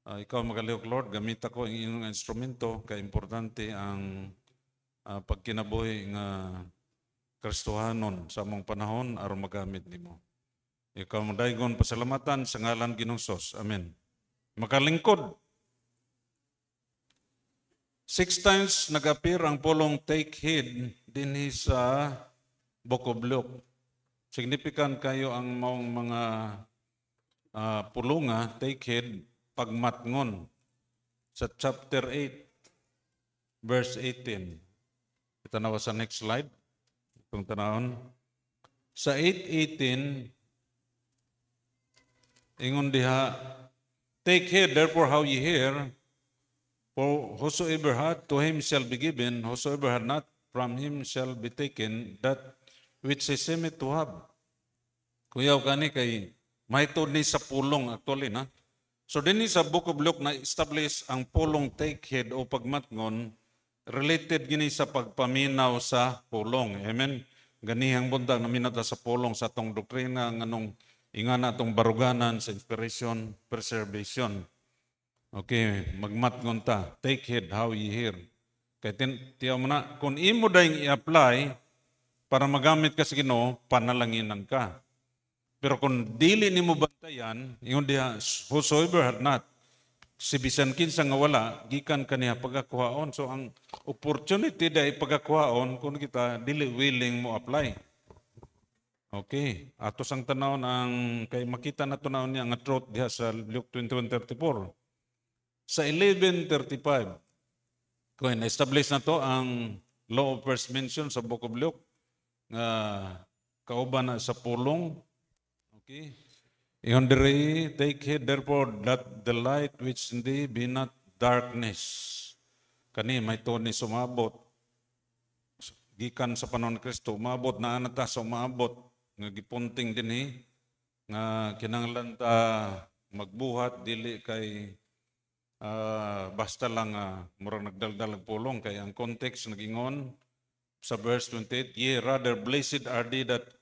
Ikaw magalihok, Lord, gamit ako ang inyong instrumento, kay importante ang pagkinabuhi nga Kristohanon sa among panahon aron magamit nimo. Ikaw madaygon pasalamatan sa ngalan Ginoong Sos. Amen. Makalingkod. 6 times nag-appear ang pulong take heed dinhi sa Book of Luke. Significant kayo ang maong mga pulunga, take heed, pagmatngon sa chapter 8, verse 18. Itanawa sa next slide. Itong tanahon. Sa 8:18, ingon diha, take heed therefore how ye hear, for whosoever hath, to him shall be given, whosoever hath not, from him shall be taken, that which he seemeth to have. Kuyaw kani kay mahitod ni sa pulong actually na. So dinhi sa Book of Luke na establish ang pulong take heed o pagmatngon related gini sa pagpaminaw sa pulong. Amen. Ganihang buntag na minata sa pulong sa atong doktrina nganong ingana atong baruganan sa inspiration, preservation. Okay, magmatngon ta. Take heed how ye hear. Kay tiyaw mo na, kung imo dahing i-apply para magamit ka sa Ginoo, panalanginan ka. Pero kung dili nimo bantayan, ingon diha, whosoever hath not, si bisan kinsa nga wala, gikan kaniya pagakuhaon. So ang opportunity dahil pagakuhaon, kung kita dili willing mo apply. Okay, atos ang tanawon ang kay makita na tunawon niya nga truth diha sa Luke 21:34. Sa 11:35, kung na-establish na to ang law of first mention sa Book of Luke, kauban na sa pulong. Okay. Iyon diri, take heed therefore that the light which in thee be not darkness. Kani may to ni sumabot. Gikan sa panahon ni Kristo, umabot na anata sa umabot nga gipunting dinhi nga kinahanglan ta magbuhat dili kay basta lang murang nagdaldalag pulong kay ang context nagingon sa verse 28, ye rather blessed are they that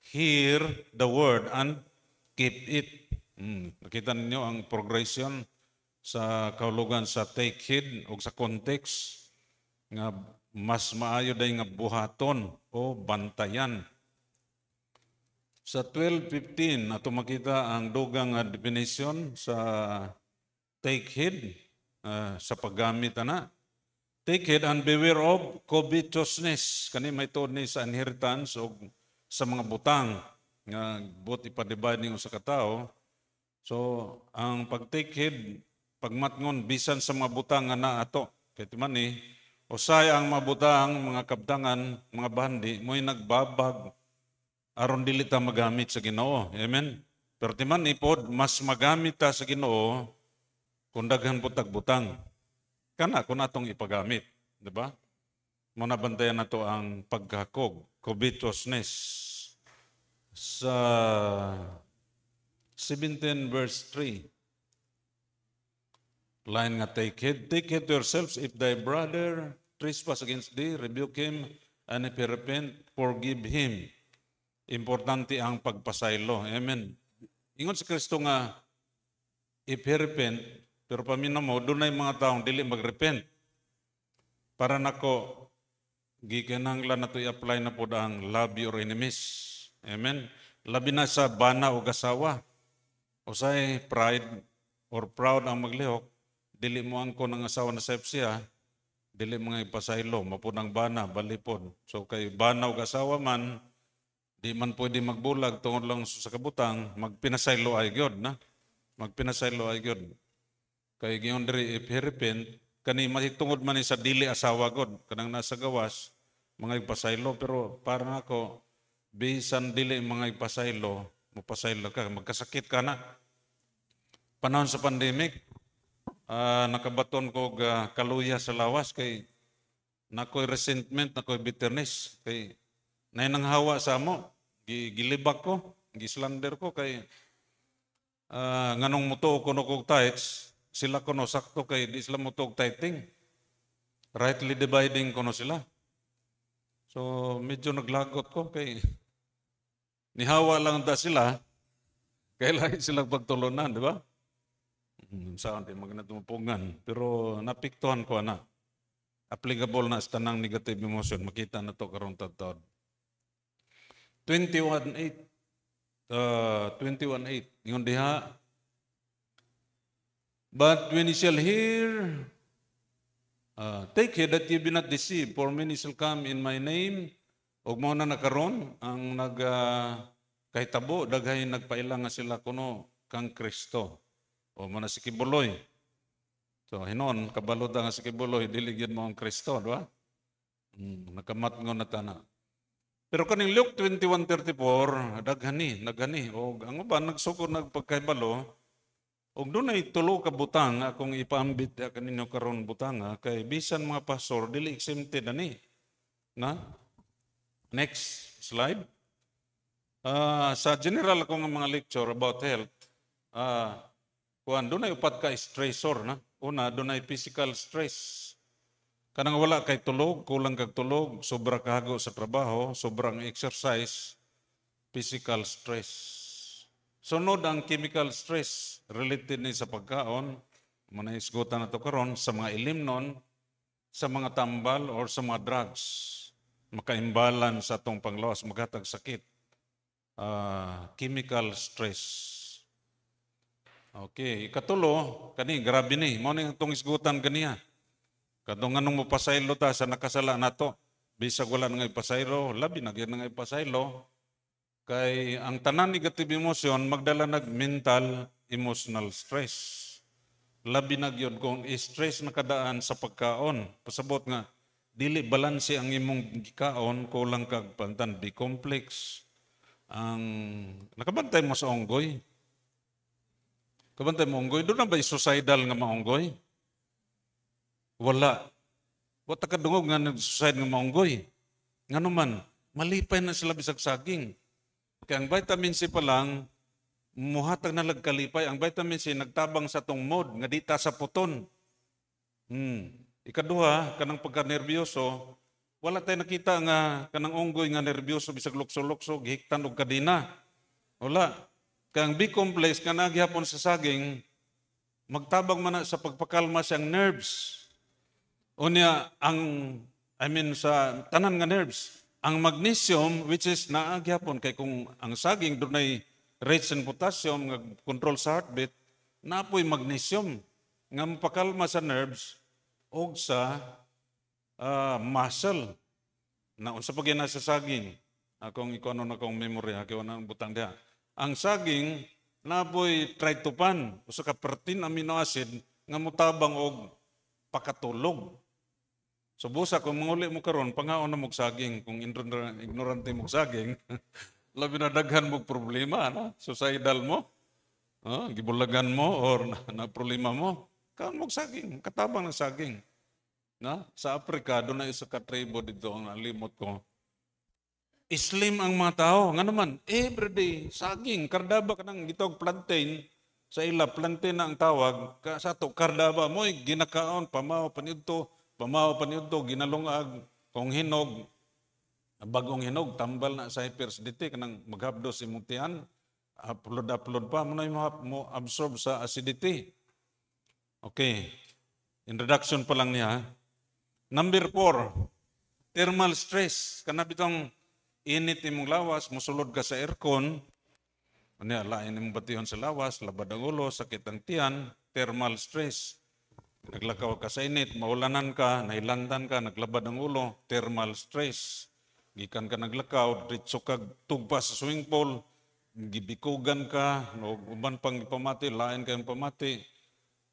hear the word and keep it. Nakita ninyo ang progression sa kahulugan sa take heed o sa context nga mas maayo day nga buhaton o bantayan. Sa 12:15 ato makita ang dugang definition sa take heed sa paggamit ana. Take heed and beware of covetousness. Kani may tuod ni sa inheritance o sa mga butang nga but ipadivide ninyo sa katao. So ang pag-take heed, pagmatngon bisan sa mga butang nga naato. Kay timan ni usay ang mga butang, mga kabtangan, mga bandi mo'y nagbabag aron dili ta magamit sa Ginoo. Amen. Pero timan ni pod mas magamit ta sa Ginoo kung daghan butang-butang. Kana kung atong ipagamit, di ba? Muna bantayan na to ang pagkakog, covetousness. Sa 17 verse 3, line nga take heed to yourselves if thy brother trespass against thee, rebuke him, and if he repent, forgive him. Importante ang pagpasaylo. Amen. Ingon si Kristo nga, if he repent, pero paminaw mo, doon ay mga taong dili mag-repent. Para nako, gikinanglan na ito i-apply na po ang love your enemies. Amen. Labi na sa bana o gasawa. O say pride or proud ang maglihok, dili mo ang ko ng asawa na sepsia, dili mga ipasaylo, mapunang bana, balipon. So kay bana o gasawa man, di man pwede magbulag tungod lang sa kabutang, magpinasaylo ay gyud na. Magpinasaylo ay gyud. Kay giyon diri if he repent, kani mahitungod man ni sa dili asawa god, kanang nasa gawas, mga ipasaylo, pero para nako bisan dili mga ipasaylo, mapasaylo ka, magkasakit ka na. Panahon sa pandemic, nakabaton ko kaluya sa lawas kay nakoy resentment, nakoy bitterness kay nay nang hawa sa amo, gilibak ko, gislander ko kay nganong mutuo ko no kog tights, sila kuno sakto kay di sila mutuog tithing. Rightly dividing kuno sila. So medyo naglagot ko kay nihawa lang da sila, kailangan silang pagtulunan, di ba? Saan di magnatumupungan. Pero napiktuhan ko na. Applicable na sa tanang negative emotion. Makita na to karong taon. 21:8. 21:8. Yung diha. But when you shall hear, take heed that ye be not deceived, for many shall come in my name. Og mo na nakaron ang kahitabo daghay nagpailang nga sila kuno kang Kristo. O mo na si Kibuloy. So hinon kabalo nga si Kibuloy dili gyud mo ang Kristo, di ba? Nakamat ngo na tana. Pero kaning Luke 21:34 naghani og ang uban nagsugod nagpagkaybalo. Og dunay tulo ka butang akong ipaambit kaninyo karon butanga kay bisan mga pastor dili exempted ani. Na? Next slide. Sa general akong mga lecture about health, kuan dunay upat ka stressor na. Una dunay physical stress. Kanang wala kay tulog, kulang kag tulog, sobra kahago sa trabaho, sobrang exercise, physical stress. Sunod ang chemical stress related ni sa pagkaon, muna isgutan na to karon sa mga ilimnon, sa mga tambal or sa mga drugs. Makaimbalan sa atong panglawas, maghatag sakit. Chemical stress. Okay, ikatulo, kani grabe ni, mo ning atong isgutan kaniya. Kadong anong mo pasaylo ta sa nakasala nato. Bisag wala nga ipasaylo, labi na gyud nga ipasaylo. Kay ang tanan negative emotion magdala nag mental emotional stress. Labi na gyud kung stress na kadaan sa pagkaon. Pasabot nga dili balanse ang imong gikaon, kulang kag pantan B-complex. Ang nakabantay mo sa unggoy. Kabantay mo unggoy, doon na ba suicidal nga maunggoy? Wala. Wata ka dungog nga nag-suicide nga maunggoy. Nga naman, malipay na sila bisag saging. Kaya ang vitamin C pa lang, muhatag na lagkalipay. Ang vitamin C nagtabang sa tong mood, nga dita sa puton. Ikaduha, kanang pagka-nervyoso, wala tayo nakita nga kanang unggoy nga nervyoso, bisag lukso-lukso, gihiktan og kadina. Wala. Kaya ang B-complex, kanang gihapon sa saging, magtabang man na sa pagpakalma siyang nerves. Unya, sa tanan nga nerves, ang magnesium, which is naagyapon, kay kung ang saging doon ay rich in potassium, nga control sa heartbeat, naapoy magnesium, nga mapakalma sa nerves o sa muscle. Na unsa pa gina sa saging, akong ikono na akong memory, akiwa na butang diha. Ang saging, naapoy tryptophan, usa ka protein amino acid, nga mutabang og pakatulog. So busa kung manguli mo karon pangaon na mog saging kung ignorante mog saging labi na daghan mog problema na suicidal mo gibulagan mo or na problema mo kaon mog saging katabang ng saging na sa Africa do na isa ka tribo dito ang nalimot ko Islim ang mga tao nga naman everyday saging kardaba kanang gitog plantain sa ila plantain na ang tawag sa to kardaba mo ginakaon pamaw paniudto, ginalungag, kung hinog, bagong hinog, tambal na sa hypercidity, kanang maghabdos imong tiyan, upload pa, muna mo absorb sa acidity. Okay, introduction pa lang niya. Number 4, thermal stress. Kanabitong init imong lawas, musulod ka sa aircon, lain imong bation sa lawas, labad ang ulo, sakit ang tiyan, thermal stress. Naglakaw ka sa init, maulanan ka, nailandan ka, naglabad ang ulo, thermal stress. Gikan ka naglakaw, ritso ka tugpa sa swimming pool, gibikugan ka, o uban pang pamati, lain kayong pamati,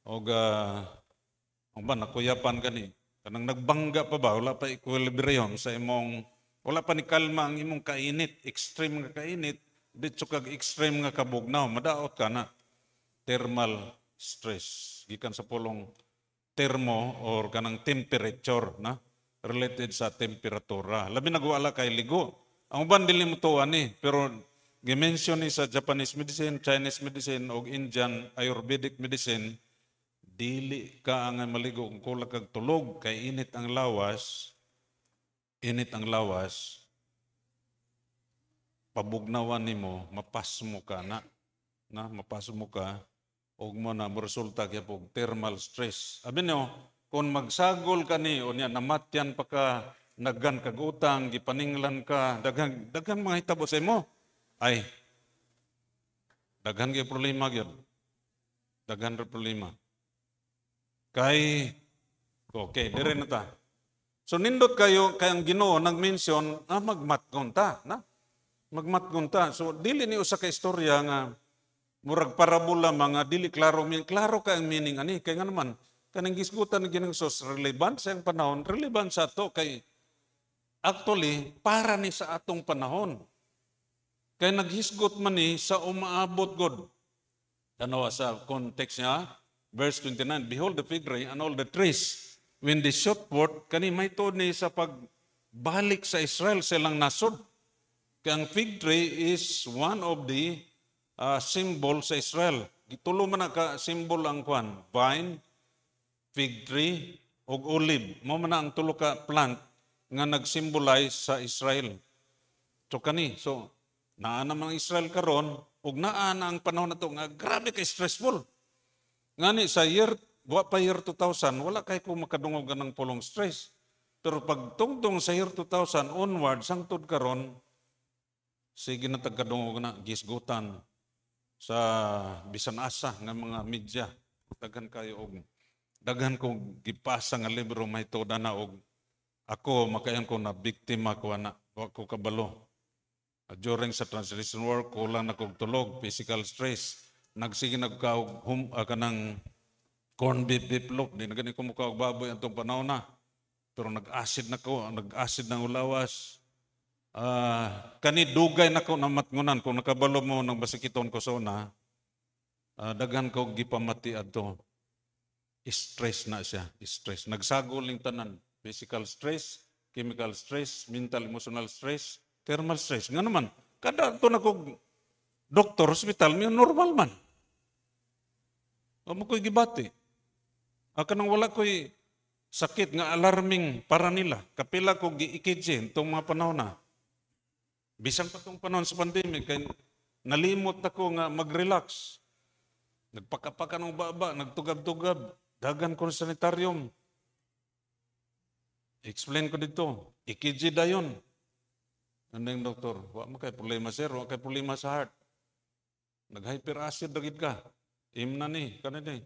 o nakuyapan ka ni. Kanang nagbangga pa ba, wala pa equilibrium sa imong, wala pa ni kalma ang imong kainit, extreme nga kainit, ritso ka extreme nga kabugnaw, madaot ka na. Thermal stress. Gikan sa pulong termo or kanang temperature na related sa temperatura. Labi nagwala kay ligo. Ang uban dili mo to ani, pero gi-mention ni sa Japanese medicine, Chinese medicine o Indian Ayurvedic medicine, dili ka ang maligo kung kulang kag tulog kay init ang lawas, pabugnawan nimo, mapasmo ka na mapasmo ka, og mo na resulta kaya po thermal stress. Abi nyo, kung magsagol ka ni o niya namatyan pa ka, naggan kag utang, gipaninglan ka, daghan mga hitabo sa imo, ay daghan kay problema gyud. Daghan ra problema. Kay okay, dire na ta. So nindot kayo kay ang Ginoo nag-mention magmatgon ta, na? Magmatgon ta. So dili ni usa ka istorya nga murag parabola mga dili klaro ka ang meaning ani kay nga naman kanang gisgutan ni Ginoong Sus relevant sa ang panahon, relevant sa ato kay actually para ni sa atong panahon. Kay naghisgot man ni sa umaabot god. Ano sa context niya, verse 29, behold the fig tree and all the trees when they shoot forth, kani may tuod ni sa pagbalik sa Israel silang nasod. Kay ang fig tree is one of the symbol sa Israel. Gitulo man na ka symbol ang kwan, vine, fig tree, o olive. Mo man na ang tulo ka plant nga nag-symbolize sa Israel. So kani, so naa namang Israel karon ug naa na ang panahon nato nga grabe ka stressful. Ngani sa year 2000 wala kay ko makadungog ng pulong stress. Pero pag tungtong sa year 2000 onward sangtod karon sige na tagkadungog na gisgutan sa bisan asa nga mga media. Daghan kayo og daghan kong gipasa nga libro may tuda na og ako makayan ko na biktima ko na wa ko kabalo. During sa translation work, kulang na kong tulog, physical stress. Nagsige nagkaog kanang corn beef loaf. Di na ganit ko mukha og baboy ang itong panahon na. Pero nag-acid na ko, nag-acid ng ulawas. Kani dugay na ko na matngunan. Kung nakabalo mo ng basikiton ko sa una, daghan ko gipamati adto. Stress na siya, stress. Nagsaguling tanan. Physical stress, chemical stress, mental, emotional stress, thermal stress. Nga naman, kada ito na kong doktor, hospital, may normal man. O mo ko'y gibati. Aka nang wala ko'y sakit nga alarming para nila. Kapila ko giikidsin itong mga panahon na. Bisan pa itong panahon sa pandemic, kaya nalimot ako nga mag-relax. Nagpakapaka ng baba, nagtugab-tugab, dagan ko sa sanitarium. Explain ko dito, ikidsi dayon. Ano yung doktor? Wa mo kay problema sir, wa kay problema sa heart. Nag-hyperacid dagit ka. Imna ni, kanina ni.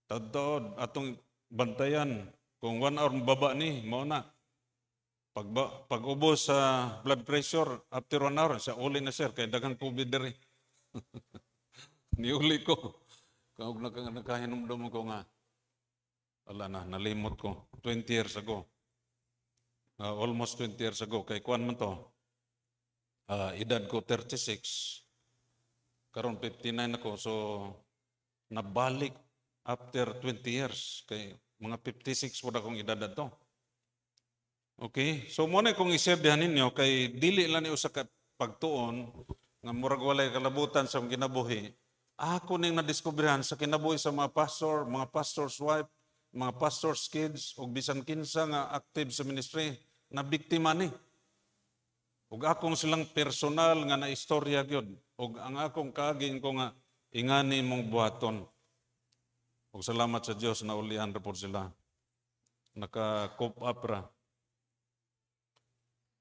Tadod, atong bantayan. Kung 1 hour baba ni, mao na. Pag ubos sa blood pressure, after 1 hour, sa uli na sir, kay dagang COVID diri. Niuli ko. Kung nakahinumdum ko nga, wala na, nalimot ko. 20 years ago. Almost 20 years ago. Kay kuan man to. Edad ko 36. Karon 59 ako. So, nabalik after 20 years. Kay mga 56 po na akong edad to. Okay? So, muna kong i-share dihan ninyo, kay dili lang niyo sa pagtuon, nga murag walay kalabutan sa kinabuhi. Ako ning nadiskubrihan sa kinabuhi sa mga pastor's wife, mga pastor's kids, o bisan kinsa nga active sa ministry, na biktima ni. Ug akong silang personal nga na istorya gyud. Ug ang akong kaaging ko nga ingani mong buhaton. Ug salamat sa Dios na ulian ra pod sila. Naka-cope up ra.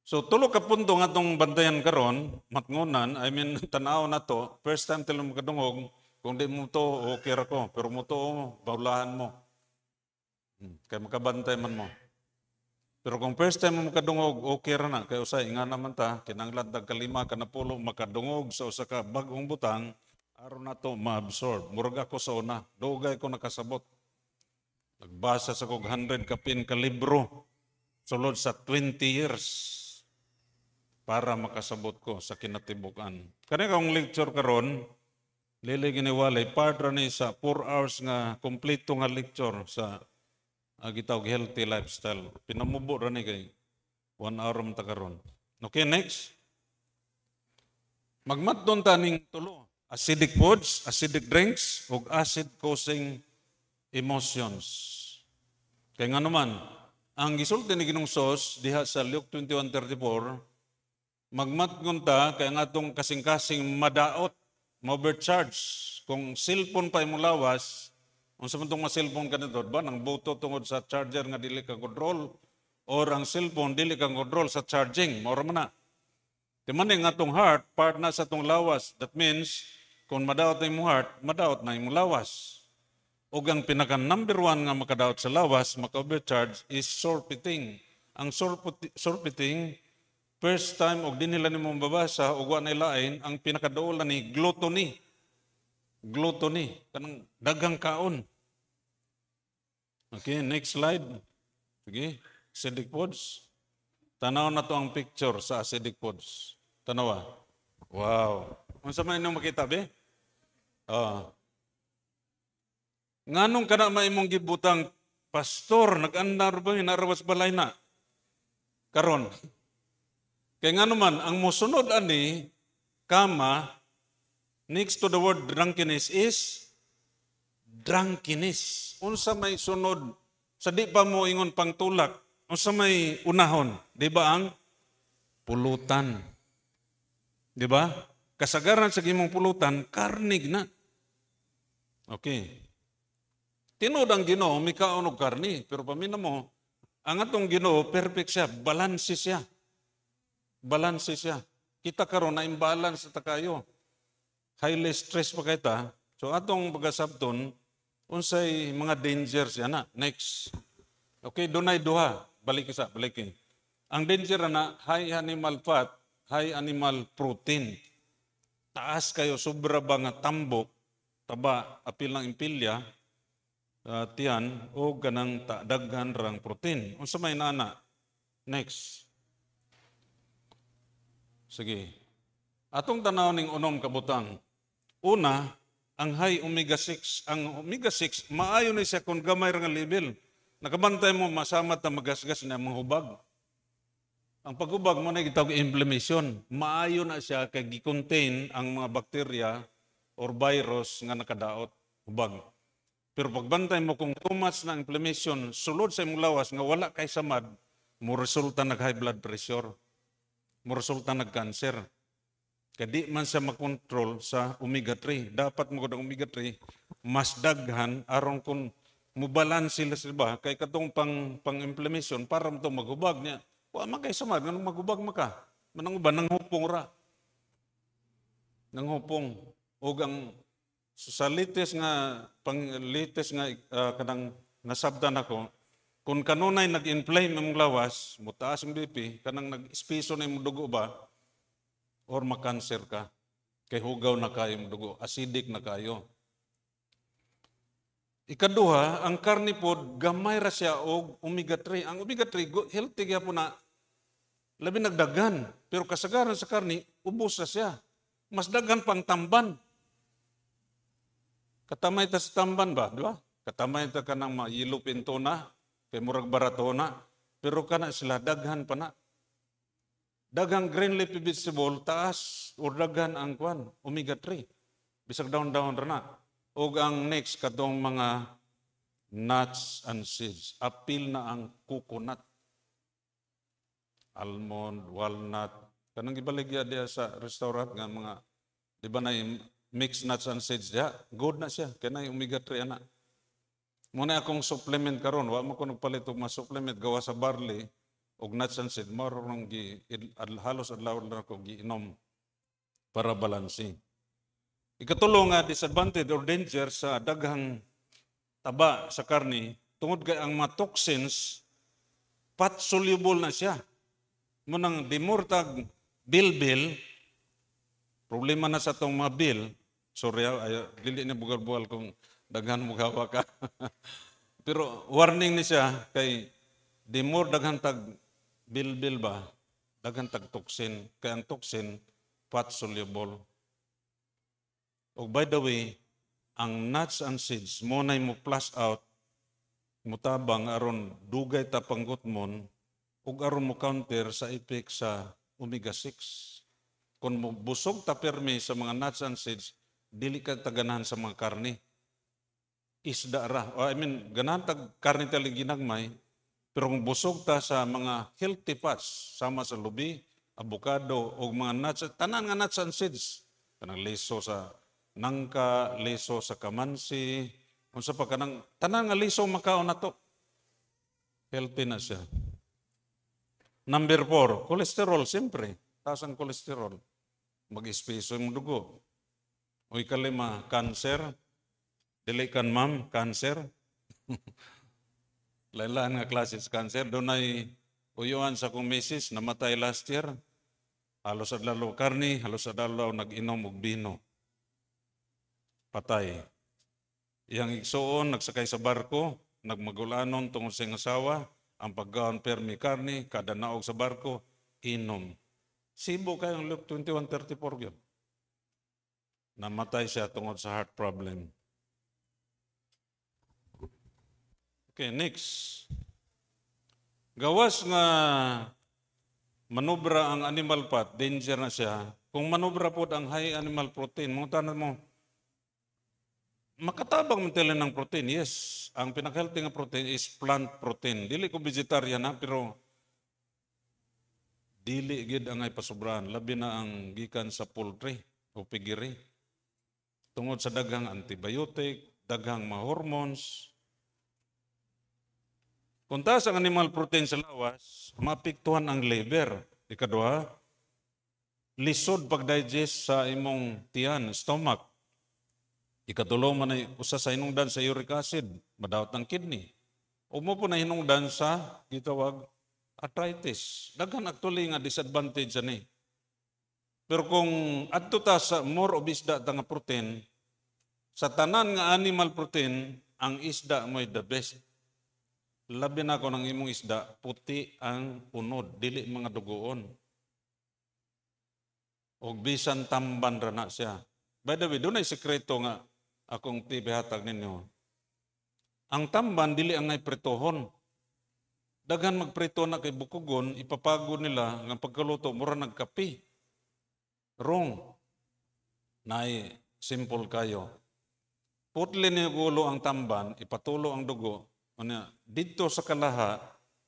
So tulo ka punto nga tong bantayan karon, matngunan, I mean tan-aw na to, first time tilo mo kadungog, kung di mo to okay ra ko, pero mo to baulahan mo. Kay makabantay man mo. Pero kung first time mo makadungog, okay ra na. Kaya usay, nga naman ta, kinanglan tag kalima ka na pulo, makadungog sa usa ka bagong butang, aron na to ma-absorb. Murag ako sa una, dugay ko nakasabot. Nagbasa sa kog 100 kapin ka libro, sulod sa 20 years, para makasabot ko sa kinatibukan. Kani kong lecture karon, lili giniwalay, part ra ni sa 4 hours nga kompleto nga lecture sa gitawag healthy lifestyle. Pinamubo ra ni kay 1 hour man ta karon. Okay, next. Magmatdon ta ning tulo. Acidic foods, acidic drinks, ug acid-causing emotions. Kay nga naman, ang gisulti ni Ginoong Sos diha sa Luke 21:34, magmatdon ta kay nga atong kasing-kasing madaot ma-overcharge. Kung cellphone pa imong lawas, unsa man tong mga cellphone kanito ba nang boto tungod sa charger nga dili ka control or ang cellphone dili ka control sa charging, mao ra man na. Timan nga tong heart, part na sa tong lawas. That means, kung madaot na imong heart, madaot na imong lawas. O ang pinaka number one nga makadaot sa lawas, maka-overcharge, is surfeiting. Ang surfeiting, first time, og din nila nimong babasa, og wa na ilain, ang pinakadaulan ni gluttony. Gluttony, kanang daghang kaon. Okay, next slide. Sige, acidic foods. Tanaw na to ang picture sa acidic foods. Tanawa. Wow. Unsa man inyong makita, be? Nganong kana maimong gibutang pastor, nag-andar ba hinarawas balay na? Karon. Kay ngano man, ang musunod ani, kama, next to the word drunkenness is drunkenness. Unsa may sunod, sa di pa mo ingon pang tulak, unsa may unahon, di ba ang pulutan? Di ba? Kasagaran sa gimong pulutan, karnig na. Okay. Tinod ang Ginoo, may kaon og karni, pero pamina mo, ang atong Ginoo, perfect siya, balanse siya. Balanse siya. Kita karon na imbalance sa kayo. Highly stress pa kita. So atong pagasabton, unsay mga dangers yan na. Next. Okay, dunay duha. Balik isa, balik. Ang danger na high animal fat, high animal protein. Taas kayo, sobra ba nga tambok, taba, apil ng impilya, tiyan, o ganang daghan rang protein. Unsa may nana? Next. Sige. Atong tanaw ning unom kabutang. Una, ang high omega-6. Ang omega-6, maayo ni siya kung gamay nga level. Nakabantay mo, masamat na magasgas na mga hubag. Ang paghubag mo na gitawag inflammation. Maayo na siya kay gi-contain ang mga bakterya or virus nga nakadaot hubag. Pero pagbantay mo kung too much na inflammation, sulod sa imong lawas nga wala kay samad, mo resulta nag-high blood pressure. Mo resulta nag-cancer. Kaya di man siya makontrol sa omega-3. Dapat mo ang omega-3 mas daghan aron kung mubalance sila ba kay katong pang-inflammation para mo itong maghubag niya. Wa magay samad, ganun maghubag maka. Manang uban, nanghupong ra. Nanghupong. O ang sa latest nga, kanang nasabdan ako, kung kanunay nag-inflame ang lawas, mutaas ang BP, kanang nag-espiso na yung dugo ba, or makanser ka, kay hugaw na kayo yung dugo, acidic na kayo. Ikaduha, ang karni pod, gamay ra siya og omega-3. Ang omega-3, healthy kaya po na, labi nagdagan. Pero kasagaran sa karni, ubos na siya. Mas dagan pang tamban. Katamay ta sa tamban ba? Di ba? Katamay ta ka ng yellow pintona, kay murag baratona. Pero kana sila, daghan pa na. Daghang green leafy vegetable, taas o daghan ang kwan, omega-3. Bisag daon-daon ra na. O ang next, katong mga nuts and seeds. Apil na ang coconut. Almond, walnut. Kanang ibaligya diya sa restaurant nga mga, di ba na mixed nuts and seeds diya? Good na siya. Kaya na yung omega-3 ana. Muna akong supplement karon, wa mo ko nagpalit og mga supplement gawa sa barley og nuts and seeds. Marunong halos adlaw na ko giinom para balancing. Ikatulo nga disadvantage or danger sa daghang taba sa karni, tungod kay ang mga toxins, fat soluble na siya. Munang dimurtag bilbil, problema na sa itong mga bil, sorry, dili na bugal-bugal kung daghan mo gawa ka. Pero warning ni siya kay dimur daghan tag bilbil ba, daghan tag toxin, kay ang toxin, fat soluble. O by the way, ang nuts and seeds, mo na mo flush out, mutabang aron dugay tapanggot mon, ug aron mo counter sa effect sa omega-6. Kung mo busog ta permi sa mga nuts and seeds, dili ka taganahan sa mga karne. Isda ra. Ganahan tag karne tali ginagmay, pero kung busog ta sa mga healthy fats, sama sa lubi, avocado, o mga nuts, tanan nga nuts and seeds, kanang leso sa nangka, liso sa kamansi, unsa pa kanang tanan nga liso makaon nato. Healthy na siya. Number 4, cholesterol, siyempre. Taas ang cholesterol. Mag-espeso yung dugo. O ikalima, cancer. Dili kan ma'am, cancer. Lain-lain nga klase sa cancer. Doon ay uyuan sa kong misis, namatay last year. Halos adlaw karni, halos adlaw nag-inom og bino. Patay. Iyang igsuon, nagsakay sa barko, nagmagulanon tungod sa asawa, ang paggaon permi karni, kada naog sa barko, inom. Sibo kayong Luke 21:34 yun. Namatay siya tungod sa heart problem. Okay, next. Gawas nga manubra ang animal fat, danger na siya. Kung manubra po ang high animal protein, mga tanan mo, makatabang man ng protein, yes. Ang pinaka-healthy nga protein is plant protein. Dili ko vegetarian na, pero dili gid ang ay pasubrahan. Labi na ang gikan sa poultry o piggery. Tungod sa daghang antibiotic, daghang mga hormones. Kung taas ang animal protein sa lawas, maapektuhan ang liver. Ikaduha, lisod pag-digest sa imong tiyan, stomach. Ikatulo man ay usa sa hinungdan sa uric acid, madawat ng kidney. O mo po na hinungdan sa gitawag arthritis. Daghan actually nga disadvantage ani. Pero kung adto ta sa more of isda ta nga protein, sa tanan nga animal protein, ang isda mo'y the best. Labi na ko ng imong isda, puti ang unod, dili mga dugoon. O bisan tamban ra na siya. By the way, doon ay sekreto nga akong tibihatag ninyo. Ang tamban, dili ang ngay pritohon. Daghan magprito na kay bukugon, ipapagod nila ng pagkaluto, mura nagkapi. Wrong. Nay, simple kayo. Putli niyo gulo ang tamban, ipatulo ang dugo. Dito sa kalaha,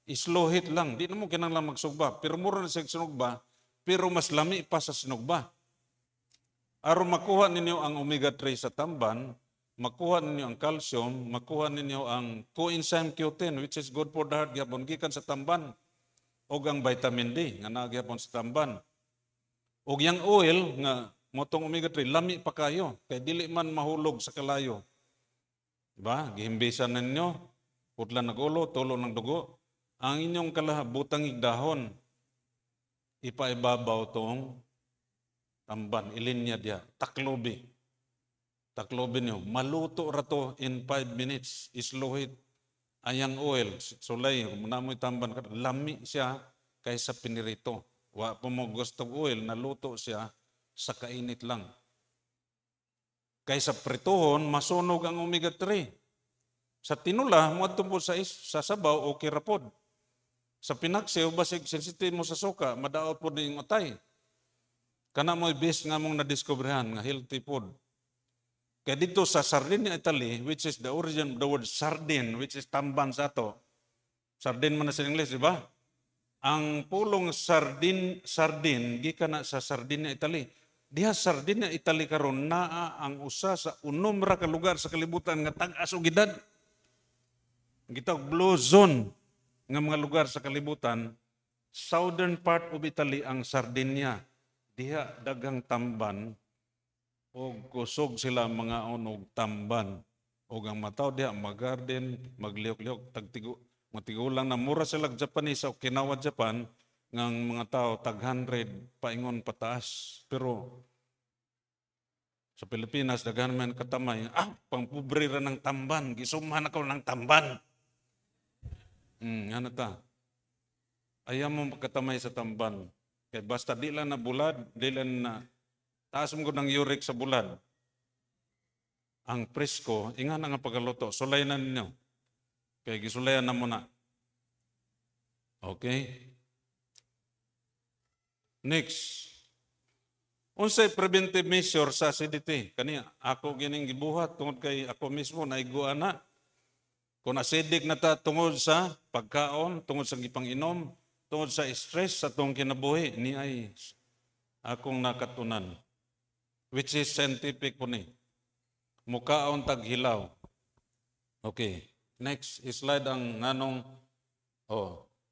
islohit lang. Di na mo kinanglang magsugba. Pero mura na siya sinugba, pero mas lami pa sa sinugba. Aron makuha ninyo ang omega-3 sa tamban, makuha ninyo ang calcium, makuha ninyo ang coenzyme Q10, which is good for the heart, gyapon gikan sa tamban. O ang vitamin D, nga nagyapon sa tamban. O yang oil, nga motong omega-3, lami pa kayo, kay dili man mahulog sa kalayo. Diba? Gihimbisan ninyo, putla ng ulo, tulo ng dugo. Ang inyong butangig dahon, ipaibabaw tong tamban, ilinya dia, taklobi. Taklobi niyo, maluto rato in 5 minutes, isluhit. Ayang oil, sulay, namoy tamban, lami siya kaysa pinirito. Wa po mo gustong oil, naluto siya sa kainit lang. Kaysa prituhon, masunog ang omega-3. Sa tinula, mo po sa sabaw, okay rapod. Sa pinaksiw, basig sensitive mo sa suka, madaot po din yung atay. Kana mo ibis nga mong nadiskobrehan, nga healthy food. Kaya dito sa Sardinia, Italy, which is the origin of the word sardine, which is tamban sa ato. Sardine man na sa English, di ba? Ang pulong sardine, gikan na sa Sardinia, Italy. Diha Sardinia, Italy karon naa ang usa sa unom ra ka lugar sa kalibutan nga tag-as og edad. Gitawag blue zone nga mga lugar sa kalibutan, southern part of Italy ang Sardinia. Diha dagang tamban o kusog sila mga onog tamban. O ang mataw diha mag-garden, magliok-liok, matigulang na mura sila Japanese o Okinawa, Japan, ngang mga tao tag 100 paingon pataas. Pero sa Pilipinas, daghan man katamay, pangpobre ra ng tamban, gisumahan ako ng tamban. Ano ta? Ayaw mo katamay sa tamban. Kaya basta di lang na bulad, di lang na taas mo ng uric sa bulad. Ang presko, ingan nga pagkaluto, sulay na ninyo. Kaya gisulayan na muna. Okay? Next. Unsay preventive measure sa acidity? Kaniya, ako gining gibuhat tungod kay ako mismo naiguan na. Kung acidic na ta tungod sa pagkaon, tungod sa gipang-inom, tungod sa stress sa tong kinabuhi, ni ay akong nakatunan. Which is scientific po ni. mukaon tag hilaw. Okay. Next slide ang nganong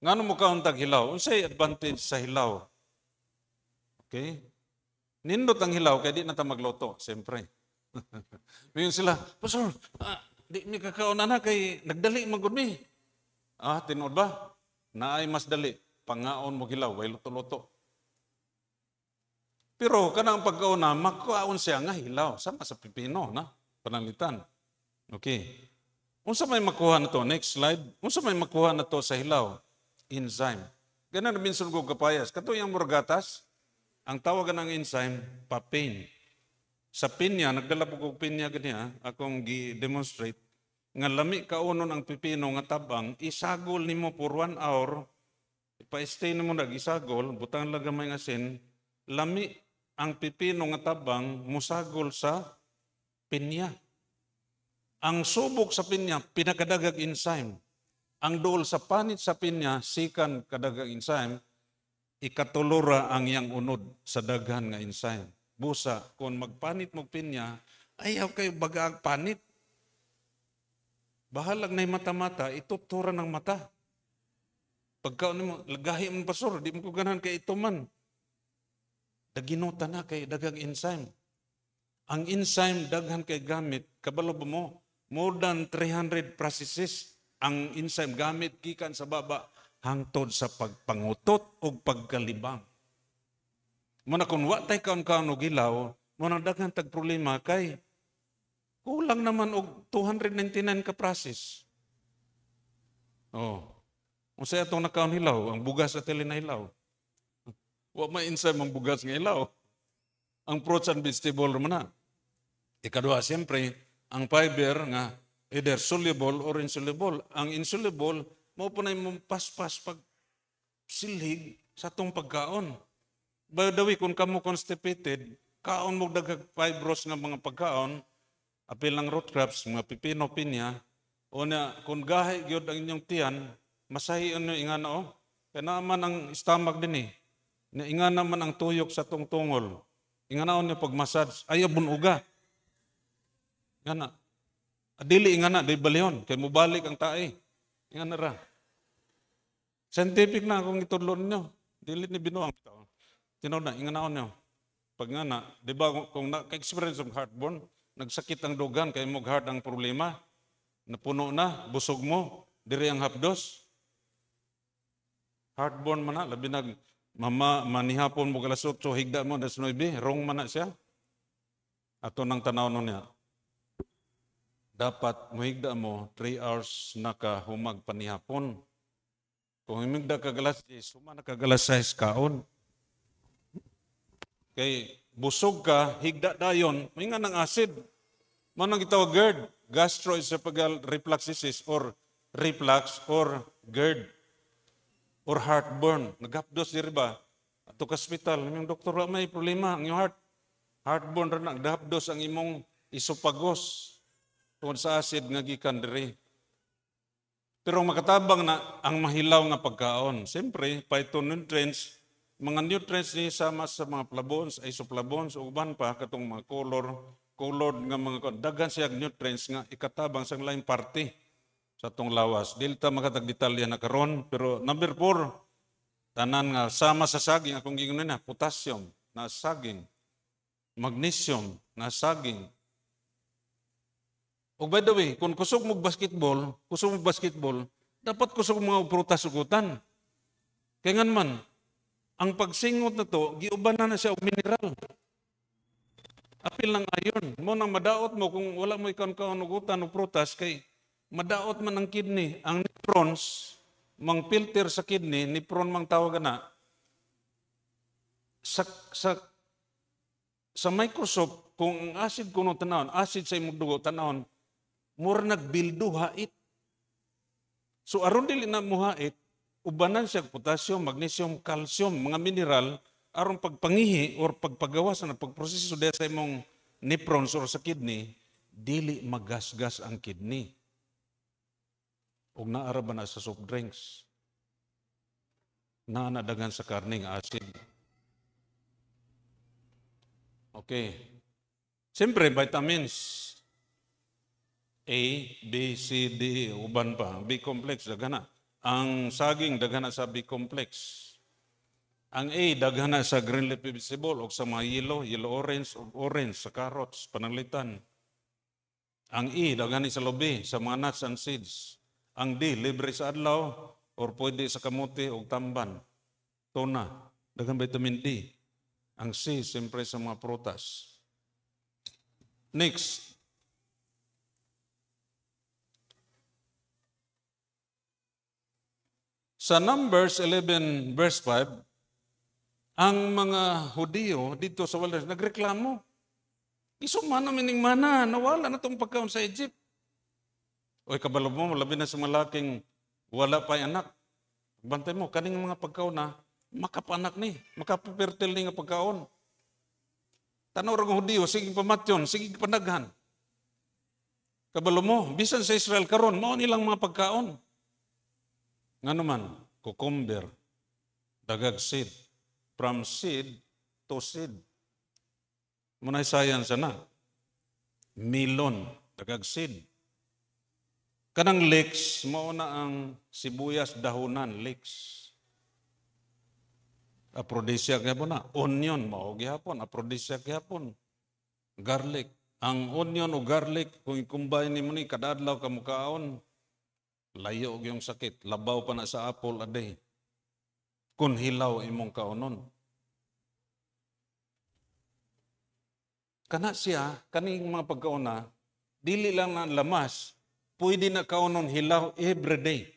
nganong mukaon tag hilaw. Unsay advantage sa hilaw? Okay? Nindot ang hilaw kay di na ta magluto, siyempre. Mayon sila, Pastor, di mi kakaon na kay nagdali magud mi. Tinuod ba? Naay mas dali pangaon mo hilaw way luto-luto. Pero kanang pagkauna makaon siya nga hilaw sama sa pipino na panalitan. Okay. Unsa may makuha na to? Next slide. Unsa may makuha na to sa hilaw? Enzyme. Ganun minsan ko kapayas. Kato yung murgatas, ang tawagan ng enzyme, papain. Sa pinya, nagdala po ko pinya ganyan, akong gi-demonstrate, nga lami kaunon ang pipino nga tabang, isagol nimo for 1 hour, ipa-stay nimo nag-isagol, butang lang gamay nga asin, lami ang pipino nga tabang, musagol sa pinya. Ang subok sa pinya, pinakadagag enzyme. Ang dool sa panit sa pinya, sikan kadagag enzyme, ikatulura ang iyang unod sa daghan nga enzyme. Busa, kung magpanit mo pinya, ayaw kayo bagaag panit. Bahalag na yung mata-mata, itutura ng mata. Pagkaon mo, lagahi mo pastor, di mo ko ganahan kay ito man. Daginuta na kay dagang enzyme. Ang enzyme daghan kay gamit, kabalo ba mo? More than 300 processes ang enzyme gamit gikan sa baba hangtod sa pagpangutot o pagkalibang. Muna kung watay kaon-kaon og ilaw, muna daghan tag problema kay kulang naman og 299 ka process. Unsay atong nakaon hilaw, ang bugas sa tili na hilaw. Wa may enzyme ang bugas nga hilaw. Ang fruits and vegetable man na. Ikaduha, siyempre, ang fiber nga either soluble or insoluble. Ang insoluble, mo po na yung paspas pag silhig sa itong pagkaon. By the way, kung kamo constipated, kaon mo dagag fibros nga mga pagkaon, apil ng root crops, mga pipino, pinya, o na kung gahay gyud ang inyong tiyan, masahi ano ingana kaya naman ang stomach din na ingana naman ang tuyok sa tungtungol. Ingana niyo pag massage, ayaw bunuga. Ingana. Adili ingana, di balyon, kay mubalik ang tae. Ingana ra. Scientific na akong itudlon nyo. Dili ni binuang tao. Tinod na, inganaon nyo. Pag nga na, di ba kung na-experience ng heartburn, nagsakit ang dugan, kaya mo heart ang problema, napuno na, busog mo, diri ang hapdos. Heartburn man na, labi nag, manihapon mo kalasot, so higda mo, das 9, wrong man na siya. Ato nang tanaw nun niya. Dapat muhigda mo, 3 hours nakahumag panihapon. Kung himigda kagalas 10, suma nakagalas 6 kaon. Kay busog ka, higda dayon, may nga ng acid. Manang gitawag GERD, gastroesophageal refluxes or reflux or GERD or heartburn. Naghapdos diri ba? Ato ka hospital, yung doktor may problema ang iyong heartburn ra nagdahapdos ang imong esophagus tungod sa acid nga gikan diri. Pero makatabang na ang mahilaw nga pagkaon. Siyempre, phytonutrients, mga nutrients ni sama sa mga flavones, isoflavones, o uban pa, katong mga colored nga mga daghan siya nutrients nga ikatabang sa lain parte sa tong lawas. Dili ta makatagdetalya na karon, pero number 4, tanan nga sama sa saging, akong gingon na, potassium na saging, magnesium na saging. O by the way, kung kusog mo basketball, dapat kusog mga prutas ugutan. Kaya nga man, ang pagsingot na to, giuban na siya og mineral. Apil ng iron. Mo nang madaot mo, kung wala mo ikaw ugutan o prutas, kay madaot man ang kidney. Ang nephrons, mang filter sa kidney, nephron mang tawagan na, sa Microsoft, kung ang acid kuno tanawon, acid sa imong dugo tanawon, mura nagbildo hait. So aron dili na mo hait, ubanan siya potassium, magnesium, calcium, mga mineral aron pagpangihi or pagpagawas na pagproseso dahil sa imong nephrons or sa kidney, dili magasgas ang kidney. Ug naara ba na sa soft drinks? Naanadagan sa karning acid. Okay. Siyempre, vitamins. A, B, C, D, uban pa. B complex, daghana. Ang saging, daghana sa B complex. Ang A, daghana sa green leafy vegetable o sa mga yellow-orange, orange, sa carrots, pananglitan. Ang E, daghani sa lobi, sa mga nuts and seeds. Ang D, libre sa adlaw or pwede sa kamote o tamban. Tuna, daghang vitamin D. Ang C, siyempre sa mga prutas. Next, sa Numbers 11 verse 5, ang mga Hudiyo dito sa wilderness nagreklamo. Isumana mining mana, nawala na itong pagkaon sa Egypt. Oy, kabalo mo, labi na sa malaking wala pa anak. Bantay mo, kaning mga pagkaon na makapanak ni, makapapertil ni nga pagkaon. Tanaw ra ng Hudiyo, sige pamatyon, sige panaghan. Kabalo mo, bisan sa Israel karon, mao nilang mga pagkaon. Nga naman, cucumber, dagag seed, from seed to seed. Munay science na. Melon, dagag seed. Kanang leeks, mao na ang sibuyas dahonan, leeks. Aphrodisiac gyapon na. Onion, mao gyapon, aphrodisiac gyapon. Garlic. Ang onion o garlic, kung i-combine nimo ni kada adlaw ka mukaon, layo yung sakit. Labaw pa na sa apple a day. Kung hilaw imong kaonon. Kana siya, kaning mga pagkaon na, dili lang na lamas, pwede na kaonon hilaw everyday.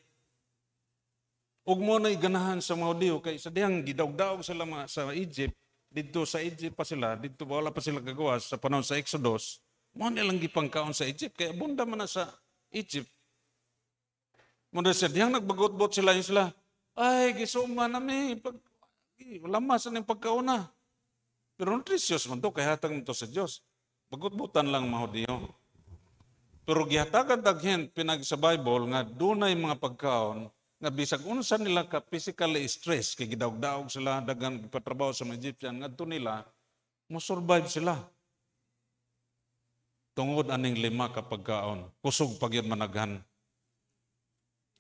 Ug mo na ganahan sa mga Hudiyo, kay sa diyang gidawg-dawg sila sa Egypt, dito sa Egypt pa sila, dito wala pa sila gagawas sa panahon sa Exodus, mo nilang gipangkaon sa Egypt, kaya bunda man na sa Egypt. Muna sa diyang nagbagot-bot sila, ay, gisuma na may, lamas na yung pagkaon na. Pero nutritious man to, kaya hatag mo to sa Diyos. Bagot-butan lang mga Hudiyo. Pero gihatagan daghen pinag sa Bible nga dunay mga pagkaon nga bisag unsa nila ka physically stress kay gidawg-dawg sila daghang patrabaho sa mga Egyptian ngadto nila mo survive sila. Tungod aning 5 ka pagkaon, kusog pagyud managhan.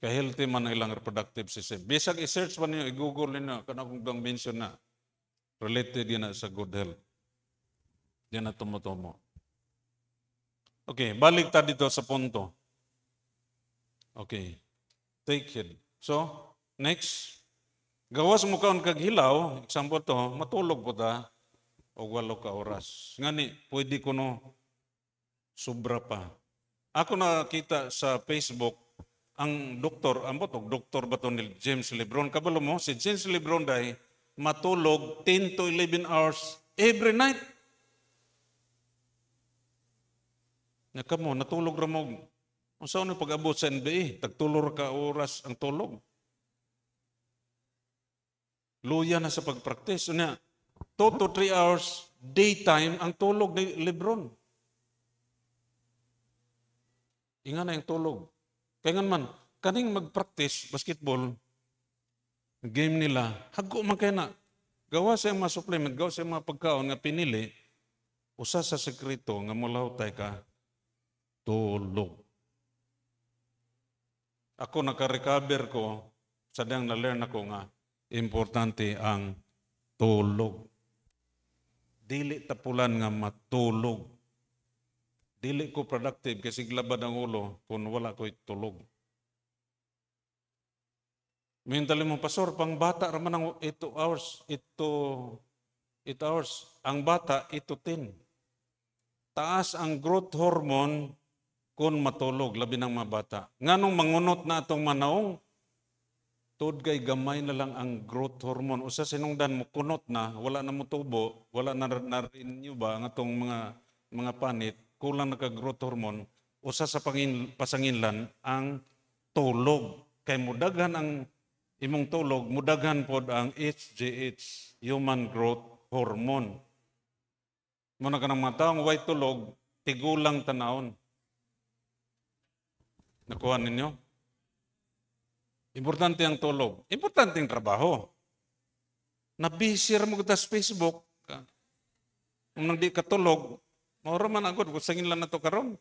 Kay healthy man ang ilang reproductive system. Bisag i-search man niyo, i-google niyo kana kung dang mention na related yan sa good health. Yan na tumutumo. Okay, balik ta dito sa punto. Okay, take it. So, next. Gawas mo kaon kag hilaw, example to, matulog ko ta o 8 ka oras. Ngani, pwede ko no sobra pa. Ako nakita sa Facebook, ang doktor, doktor ba to ni James Lebron? Kabalo mo, si James Lebron dahil matulog 10 to 11 hours every night. Nakamo, natulog ra mo. Kung saan yung pag-abot sa NBA, tagtulor ka oras ang tulog. Luya na sa pag-practice. 2 to 3 hours daytime ang tulog ni Lebron. Inga na yung tulog. Kaya nga man, kaning mag-practice basketball, game nila, hago man kaya na. Gawa sa mga supplement, gawa sa mga pagkaon nga pinili, usa sa sekreto nga mulahutay ka, tulog. Ako naka-recover ko, sadyang na-learn ako nga, importante ang tulog. Dili tapulan nga matulog. Dili ko productive kasi glabad ang ulo kung wala ko'y tulog. Mintali mo, pastor, pang bata raman ng 8 hours. 8 hours. Ang bata, 8 to 10. Taas ang growth hormone kung matulog, labi ng mga bata. Nga nung mangunot na itong manaong, tod kay gamay na lang ang growth hormone. Usa sinungdan mo, kunot na, wala na mo tubo, wala na renew ba ang itong mga panit, kulang naka-growth hormone, usa sa pasanginlan ang tulog. Kay mudaghan ang imong tulog, mudaghan pod ang HGH, Human Growth Hormone. Muna ka ng mga taong way tulog, tigulang tanawon. Nakuha ninyo? Importante ang tulog. Importante ang trabaho. Nabisir mo kita sa Facebook. Kung nang di katulog, maura man agad, kusangin lang na to karon.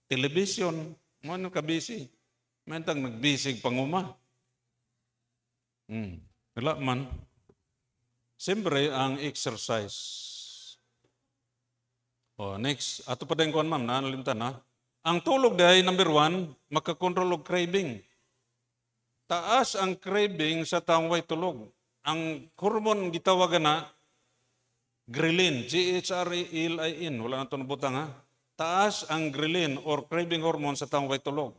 television, ano ka busy? Mentang nagbisig panguma. Wala man. Siyempre, ang exercise. Next. Ato pa din kuhan, ma'am, nalimtan ha. Ang tulog dahil, number 1, makakontrol og craving. Taas ang craving sa taong way tulog. Ang hormone gitawagan na ghrelin, G-H-R-E-L-I-N, wala na ito nabutang ha. Taas ang ghrelin or craving hormone sa taong way tulog.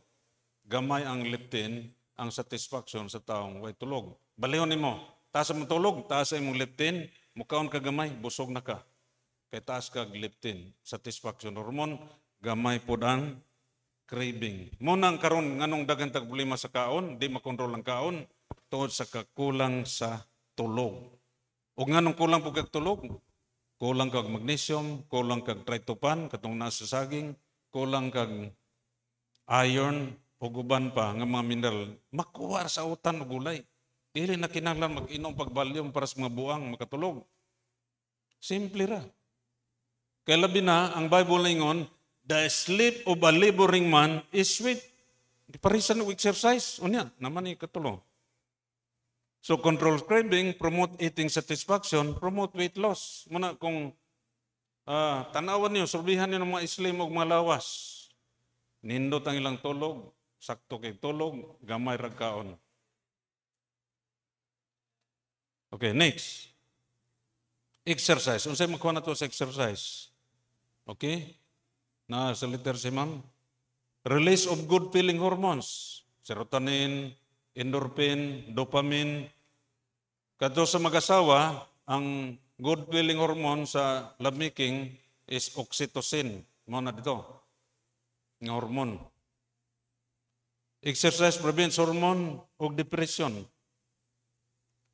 Gamay ang leptin, ang satisfaction sa taong way tulog. Balihon mo, taas ang tulog, taas ang leptin, mukaon ka gamay, busog na ka. Kay taas ka leptin, satisfaction hormone, gamay po ang craving. Muna ang karon nganong daghang problema sa kaon, di makontrol ang kaon tungod sa kakulang sa tulog. O nganong kulang po kag tulog? Kulang kag magnesium, kulang kag tryptophan katong nasa saging, kulang kag iron ug uban pa nga mga mineral makuha sa utan ug gulay. Dili na kinahanglan mag-inom pag valium para sa mga buang makatulog. Simple ra. Kaya labi na ang Bible ingon, the sleep of a laboring man is sweet. Parisan og exercise unya naman ni katulog. So control craving, promote eating satisfaction, promote weight loss. Muna kung tanawan niyo, surbihan niyo ng mga slim o mga lawas. Nindot ang ilang tulog, sakto kay tulog, gamay ragkaon. Okay, next. Exercise. Unsay magkuha na to sa exercise? Okay? Na sa letter si ma'am. Release of good feeling hormones. Serotonin, endorphin, dopamine. Kadto sa mag-asawa, ang good feeling hormone sa lovemaking is oxytocin. Mo na dito. Ng hormone. Exercise prevents hormone o depression.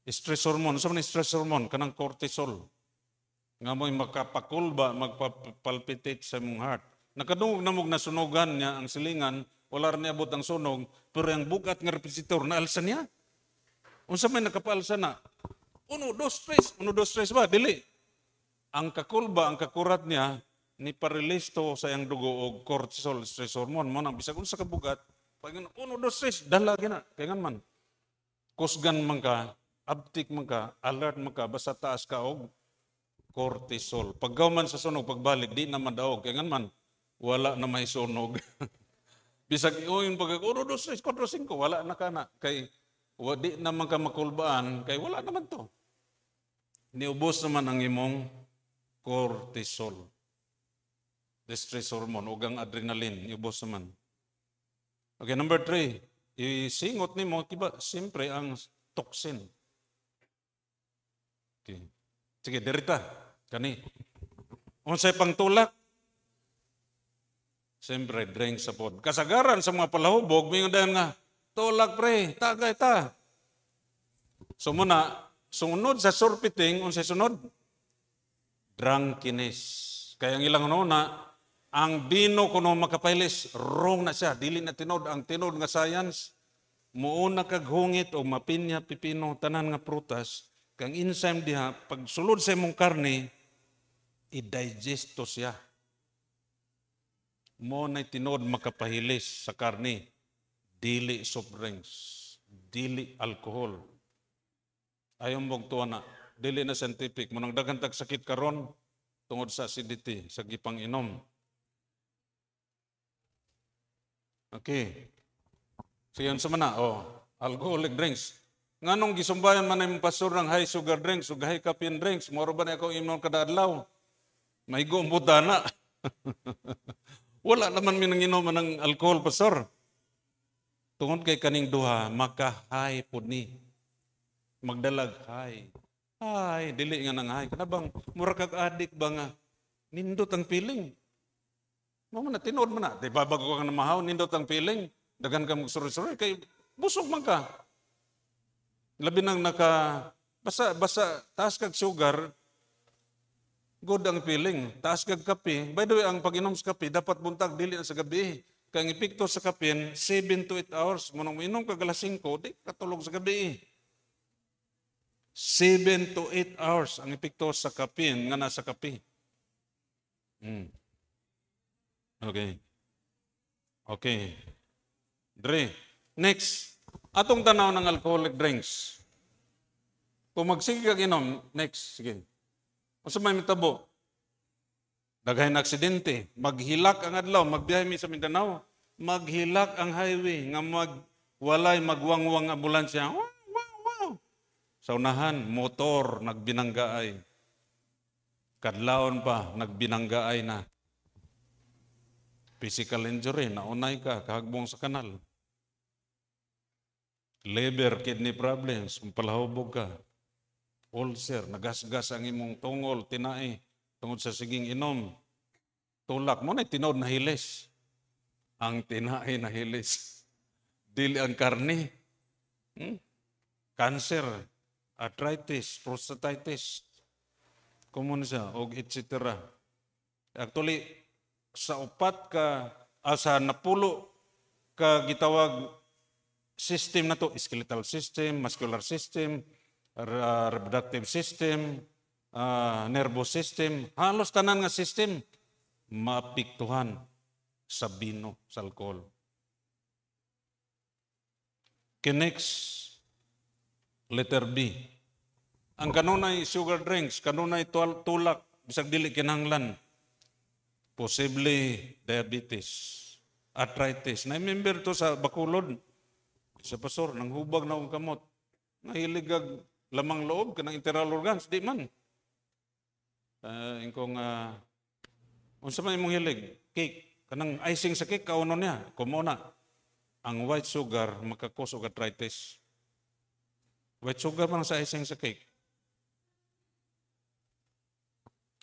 Stress hormone. Sa man stress hormone? Kanang cortisol. Nga mo'y makapakulba, magpapalpitate sa mong heart. Nakadungog na mong nasunogan niya ang silingan, wala rin niabot ang sunog, pero ang bugat ng repetitor, naalsa niya. Unsa may nakapaalsa na? 1, 2, 3. 1, 2, 3 ba? Dili. Ang kakulba, ang kakurat niya, ni parelease to sa iyang dugo o cortisol, stress hormone mo nang bisag unsa ka bugat, pag 1, 2, 3, dala gina. Kaya nga man, kusgan man ka, abtik man ka, alert man ka, basta taas ka og cortisol. Paggaw man sa sunog, pagbalik, di naman daog. Kaya nga man, wala na may sunog. Bisag iuyin pag 1, 2, 3, 4, 5, wala na ka na. Kay, di naman ka makulbaan, kay wala naman to. Niubos naman ang imong cortisol. The stress hormone, ugang adrenaline, niubos naman. Okay, number 3, isingot ni mo, kiba, siyempre ang toxin. Okay. Sige, derita. Kani. Unsay pangtulak? Siyempre, drink sa pod. Kasagaran sa mga palahubog, may nga nga, tulak pre, tagay ta. So muna, sunod sa surpiting, unsay sunod? Drunkenness. Kaya ang ilang na, ang bino kuno makapailis, wrong na siya. Dili na tinod. Ang tinod nga science, muuna kaghungit o mapinya, pipino, tanan nga prutas, kang enzyme diha, pag sulod sa imong karne, i-digest to siya. Mo na tinod makapahilis sa karne, dili soft drinks, dili alcohol. Ayaw mong tuwa na, dili na scientific, munang dagantag sakit karon tungod sa acidity, sa gipang inom. Okay. So yun sa mana, alcoholic drinks. Nganong gisumbayan man ang pastor ng high sugar drinks o high caffeine drinks, moro ba na ako inom kada adlaw? May gumbuta na. Wala naman minanginom ng alcohol, pastor. Tungod kay kaning duha, maka-high po ni. Magdalag high. High, dili nga nang high. Kanabang, mura kag adik ba nga? Nindot ang feeling. Mama na, tinood mo na. Di ba bago ka na mahaw, nindot ang feeling. Dagan ka magsuri-suri, kay busog man ka. Labi nang basta taas kag sugar, good ang feeling. Taas kag kape. By the way, ang pag-inom sa kape, dapat buntag, dili na sa gabi. Kaya ang epekto sa kape, 7 to 8 hours. Munang inom kag alas 5, di katulog sa gabi. 7 to 8 hours ang epekto sa kape, nga nasa kape. Okay. Okay. Dre. Next. Atong tanaw ng alcoholic drinks. Kung magsige kag inom, next. Sige. Unsa may mitabo? Daghay na aksidente. Maghilak ang adlaw. Magbiyahe mi sa Mindanao. Maghilak ang highway. Nga walay magwangwang ambulansya. Wow, wow, wow. Sa unahan, motor, nagbinanggaay. Kadlaon pa, nagbinanggaay na. Physical injury, naunay ka, kahagbong sa kanal. Liver, kidney problems, palahubog ka. Ulcer, nagasgas ang imong tungol, tinai, tungod sa siging inom. Tulak mo na tinod na hilis. Ang tinai na hilis. Dili ang karne. Cancer, arthritis, prostatitis. Kumun siya, og etc. Actually, sa upat ka, sa napulo ka gitawag system na to, skeletal system, muscular system, reproductive system, nervous system, halos tanan nga system, maapektuhan sa bino, sa alcohol. Next, letter B. Ang kanunay sugar drinks, kanunay tulak, bisag dili kinahanglan. Posible diabetes, arthritis. Na-member to sa Bacolod. Sa pastor, nang hubag na ang kamot. Nahiligag lamang loob, kanang internal organs, di man. Unsa man imong hilig? Cake. Kanang icing sa cake, kauno niya. Kumuna. Ang white sugar, makakos og arthritis. White sugar man sa icing sa cake.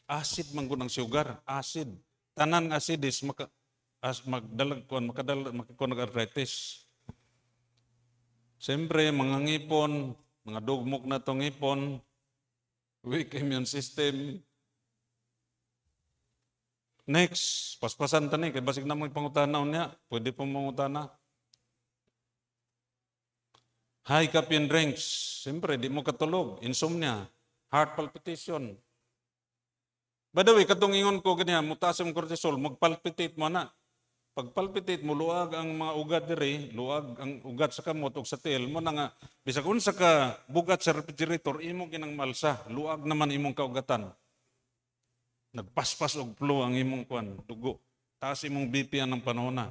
Acid man gud ang sugar. Acid. Tanan acids makadalag ng arthritis. Siyempre, mga ngipon, mga dugmok na itong ngipon, weak immune system. Next, paspasan tani, kaya basig na mong pangutanaw niya, pwede pong mangutana. High caffeine drinks, siyempre, di mo katulog, insomnia, heart palpitation. By the way, katong ingon ko ganyan, mutaas ang cortisol, magpalpitate mo na. Pag palpitate mo, luag ang mga ugat diri, luag ang ugat sa kamot o sa tiil mo na nga, bisag unsa ka bugat sa refrigerator, imo ginang malsa, luag naman imong kaugatan. Nagpaspas og flow ang imong kuan, dugo. Taas imong BP ng panahon na.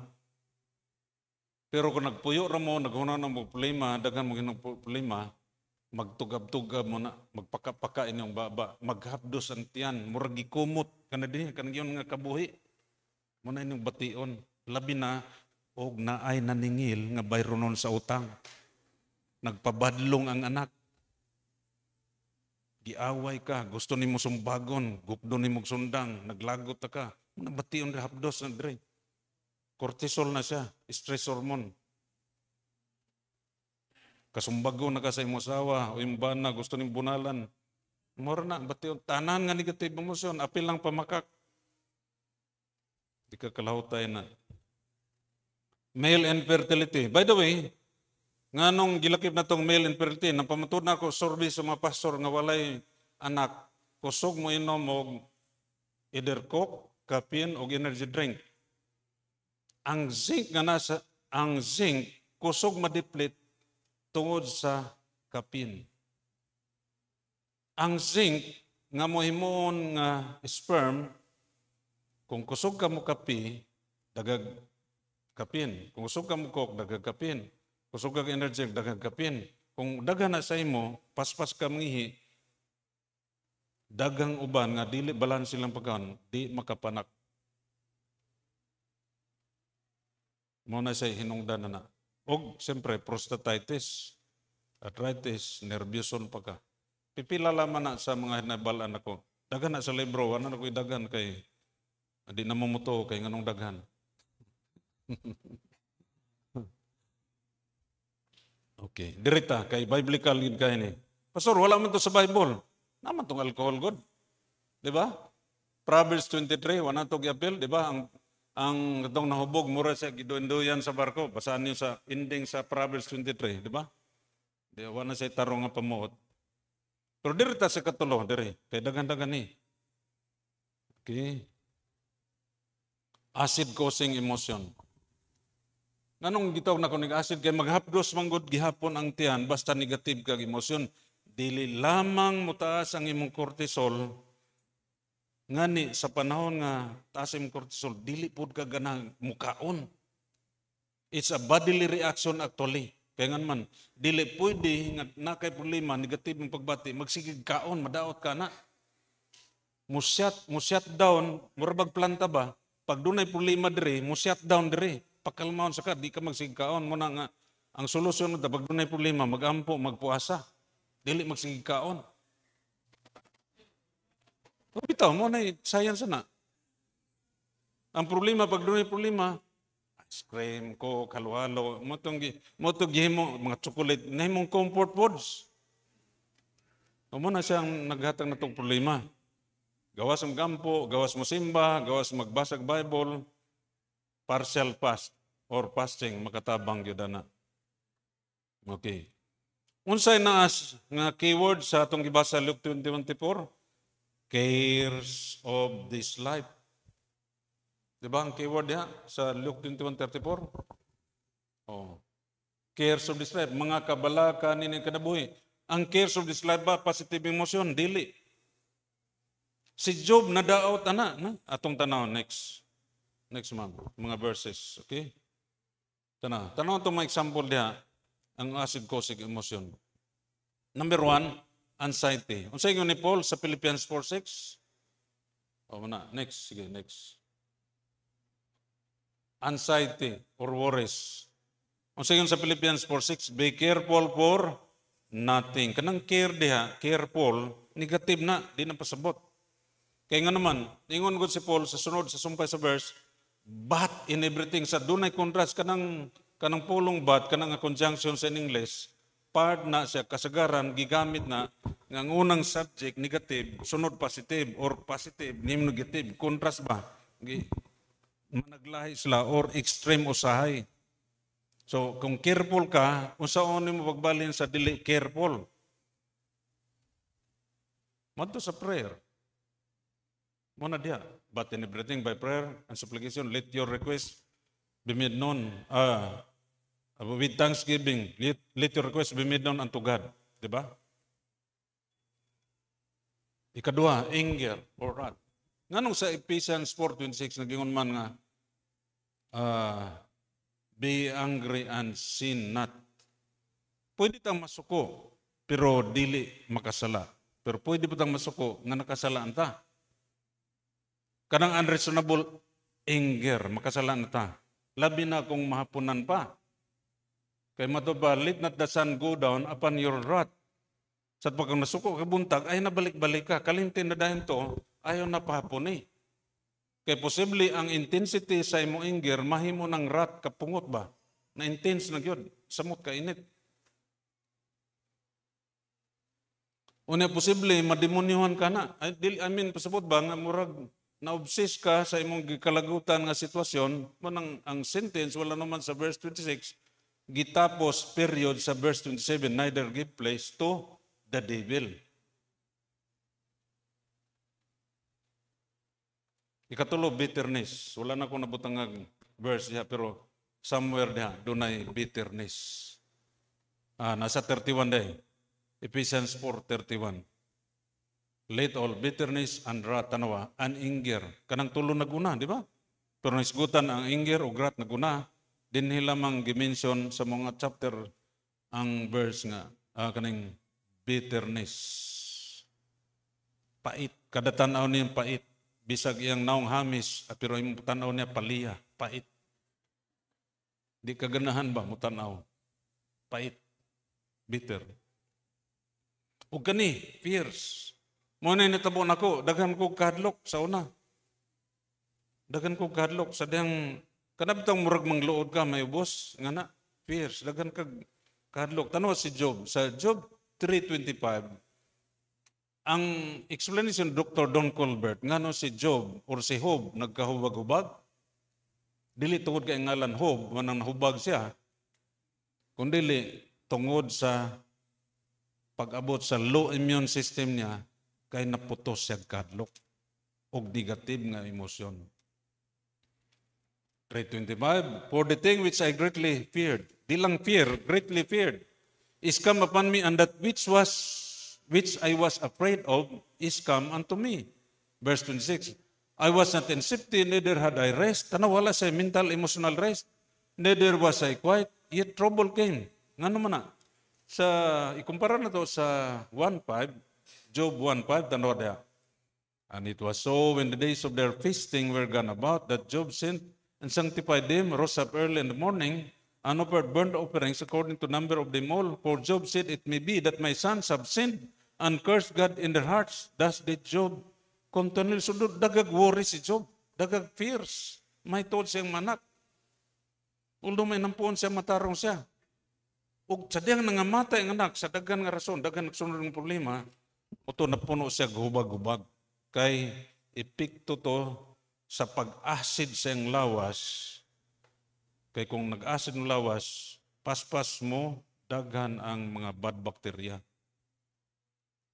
Pero kung nagpuyo ra mo, naghuna na mo problema, daghan mo ginang problema, magtugab-tugab mo na, magpaka-paka inyong baba, maghapdos ang tiyan, murag gikumot, kanang yun nga kabuhi. Muna inyong bation, labi na, og naay naningil nga bayronon sa utang. Nagpabadlong ang anak. Giaway ka, gusto nimo sumbagon, gupdo nimo sundang, naglagot ka. Muna bation ra hapdos na dire. Cortisol na siya, stress hormone. Kasumbago na ka sa imong asawa o imong bana, gusto ning bunalan. Mora na, batiyon, tanan nga negative emotion, apil lang pamakak. Di ka kalahutay na. Male infertility. By the way, nga nung gilakip na tong male infertility, nang pamatud na ako survey sa mga pastor nga walay anak, kusog mo inom og either coke, caffeine o energy drink. Ang zinc nga nasa, ang zinc, kusog ma-deplete tungod sa caffeine. Ang zinc nga mohimuon nga sperm, kung kusog ka mo kape, dagag caffeine. Kung kusog ka mo coke, dagag caffeine. Kusog ka energy, dagag caffeine. Kung dagan na sa imo, paspas ka mangihi, dagang uban nga dili balance silang pagkaon, di makapanak. Muna sa hinungdan na. O, siyempre, prostatitis, arthritis, nervyoson pa ka. Pipila lamang na sa mga hinabalaan ako. Dagan na sa libro, ano na ko'y dagan kay, hindi na mamuto kay nganong daghan. Okay, dirita, kay biblical yun kay ni. Pastor, wala man to sa Bible. Naman tong alcohol good. Di ba? Proverbs 23, wala to gi-appeal, di ba? Ang itong nahubog, mura sa giduyan sa barko. Basaan niyo sa ending sa Proverbs 23, di ba? Di ba na siya tarong nga pamuot. Pero diri ta sa katulo, diri. Kaya dagan-dagan ni. Okay. Acid causing emotion. Nganong gitawag na ko acid kay maghapdos manggod gihapon ang tiyan basta negative kag emosyon. Dili lamang mutaas ang imong cortisol ngani sa panahon nga taas imong cortisol dili pud ka ganang mukaon. It's a bodily reaction actually. Kaya nga man, dili pwede nga nakay problema, negative ang pagbati, magsigig kaon, madaot ka na. Musyat down, murabag planta ba? Pag dunay problema diri, musyat down diri. Pakalmahon sa ka, di ka magsigig kaon. Muna nga, ang solusyon na pag dunay problema, magampo, magpuasa. Dili magsigig kaon. Bitaw mo na science na. Ang problema, pag dunay problema, ice cream, coke, halo-halo, motong gihimo, mga chocolate, nahimong comfort foods. Amo na siyang naghatag na itong problema. Gawas ang gampo, gawas mo simba, gawas magbasag Bible, partial fast or fasting, makatabang yun na. Okay. Unsay na nga keyword sa atong gibasa Luke 20:24? Cares of this life. Diba ang keyword niya sa Luke 21:34? Oh. Cares of this life. Mga kabala kanin ang kanabuhi. Ang cares of this life ba positive emotion? Dili. Si Job nadaot ana. Atong tanaw next month. Mga verses. Okay? Tanaw itong mga example diha. Ang acid causing emotion. Number 1, anxiety. Unsay ingon ni Paul sa Philippians 4:6? Na. Next. Sige, next. Anxiety or worries. Unsay ingon sa Philippians 4:6? Be careful for nothing. Kanang care diha, careful, negative na, di na pasabot. Kaya nga naman, ingon gud si Paul sa sunod sa sumpay sa verse, but in everything, sa dunay contrast, kanang pulong but, kanang conjunction sa English, part na siya, kasagaran, gigamit na, ng unang subject, negative, sunod positive, or positive, negative, contrast ba? Managlahi sila, or extreme usahay. So, kung careful ka, unsaon mo pagbalin sa dili careful? Madto sa prayer. Muna diya, but in everything by prayer and supplication, let your request be made known. With thanksgiving, let your request be made known unto God. Diba? Ikadua, anger or wrath. Nganong sa Ephesians 4:26, nagingon man nga, be angry and sin not. Pwede tang masuko, pero dili makasala. Pero pwede pa tang masuko, nga nakasalaan ta. Kanang unreasonable anger, makasalaan na ta. Labi na kung mahapunan pa. Kay matuba, let not the sun go down upon your wrath. Sa pag nasuko ka buntag, ay nabalik-balik ka. Kalimtin na dahil to, ayaw na pahapon eh. Kaya posible ang intensity sa imong anger, mahimo ng wrath kapungot ba? Na intense na yun, samot ka init. Una posible, mademonyohan ka na. I mean, pasabot ba, nga murag, na-obsess ka sa imong kalagutan nga sitwasyon, manang ang sentence, wala naman sa verse 26, gitapos period sa verse 27, neither give place to the devil. Ikatulo, bitterness. Wala na akong nabutang verse diha, pero somewhere diha, dunay bitterness. Nasa 31 day. Ephesians 4:31. Let all bitterness and wrath, tanawa, and anger. Kanang tulo naguna, di ba? Pero naisgutan ang anger o wrath naguna, din lamang gimension sa mga chapter ang verse nga, kaning bitterness. Pait. Kada tanaw niyang pait. Bisag iyang naong hamis, pero yung tanaw niya paliya, pait. Di kaganahan ba mo tanaw? Pait. Bitter. O kani, fierce. Muna yung natabon ako, daghan ko kadlok sa una. Daghan ko kadlok sa diyang, kanabitang murag mangluod ka, may ubos, nga na, fierce, daghan ka kadlok. Tanaw si Job, sa Job 3:25, ang explanation Dr. Don Colbert, nga no si Job or si Job, nagkahubag-hubag, dili tungod kay ngalan Job, manang nahubag siya, kundi tungod sa pag-abot sa low immune system niya, kay naputos siya kadlok og negative nga emosyon. 3:25, for the thing which I greatly feared, di lang fear, greatly feared, is come upon me, and that which I was afraid of is come unto me. Verse 26, I was not in safety, neither had I rest. Wala sa mental, emotional rest. Neither was I quiet, yet trouble came. Nga naman na. Ikumpara na to sa 1:5, Job 1:5, tanawa diya. And it was so when the days of their feasting were gone about, that Job sent and sanctified them, rose up early in the morning, and offered burnt offerings according to number of them all. For Job said, it may be that my sons have sinned and cursed God in their hearts. Thus did Job continually. So dagag worry si Job, dagag fears. May tod siyang manak. Although may nampuon siya, matarong siya. Ug sa diyang nangamatay ang anak, sa dagan nga rason, dagan nagsunod ng problema, ito napuno siya gubag-gubag. Kay epekto to sa pag-acid sa iyang lawas. Kay kung nag-acid ng lawas, paspas mo, daghan ang mga bad bacteria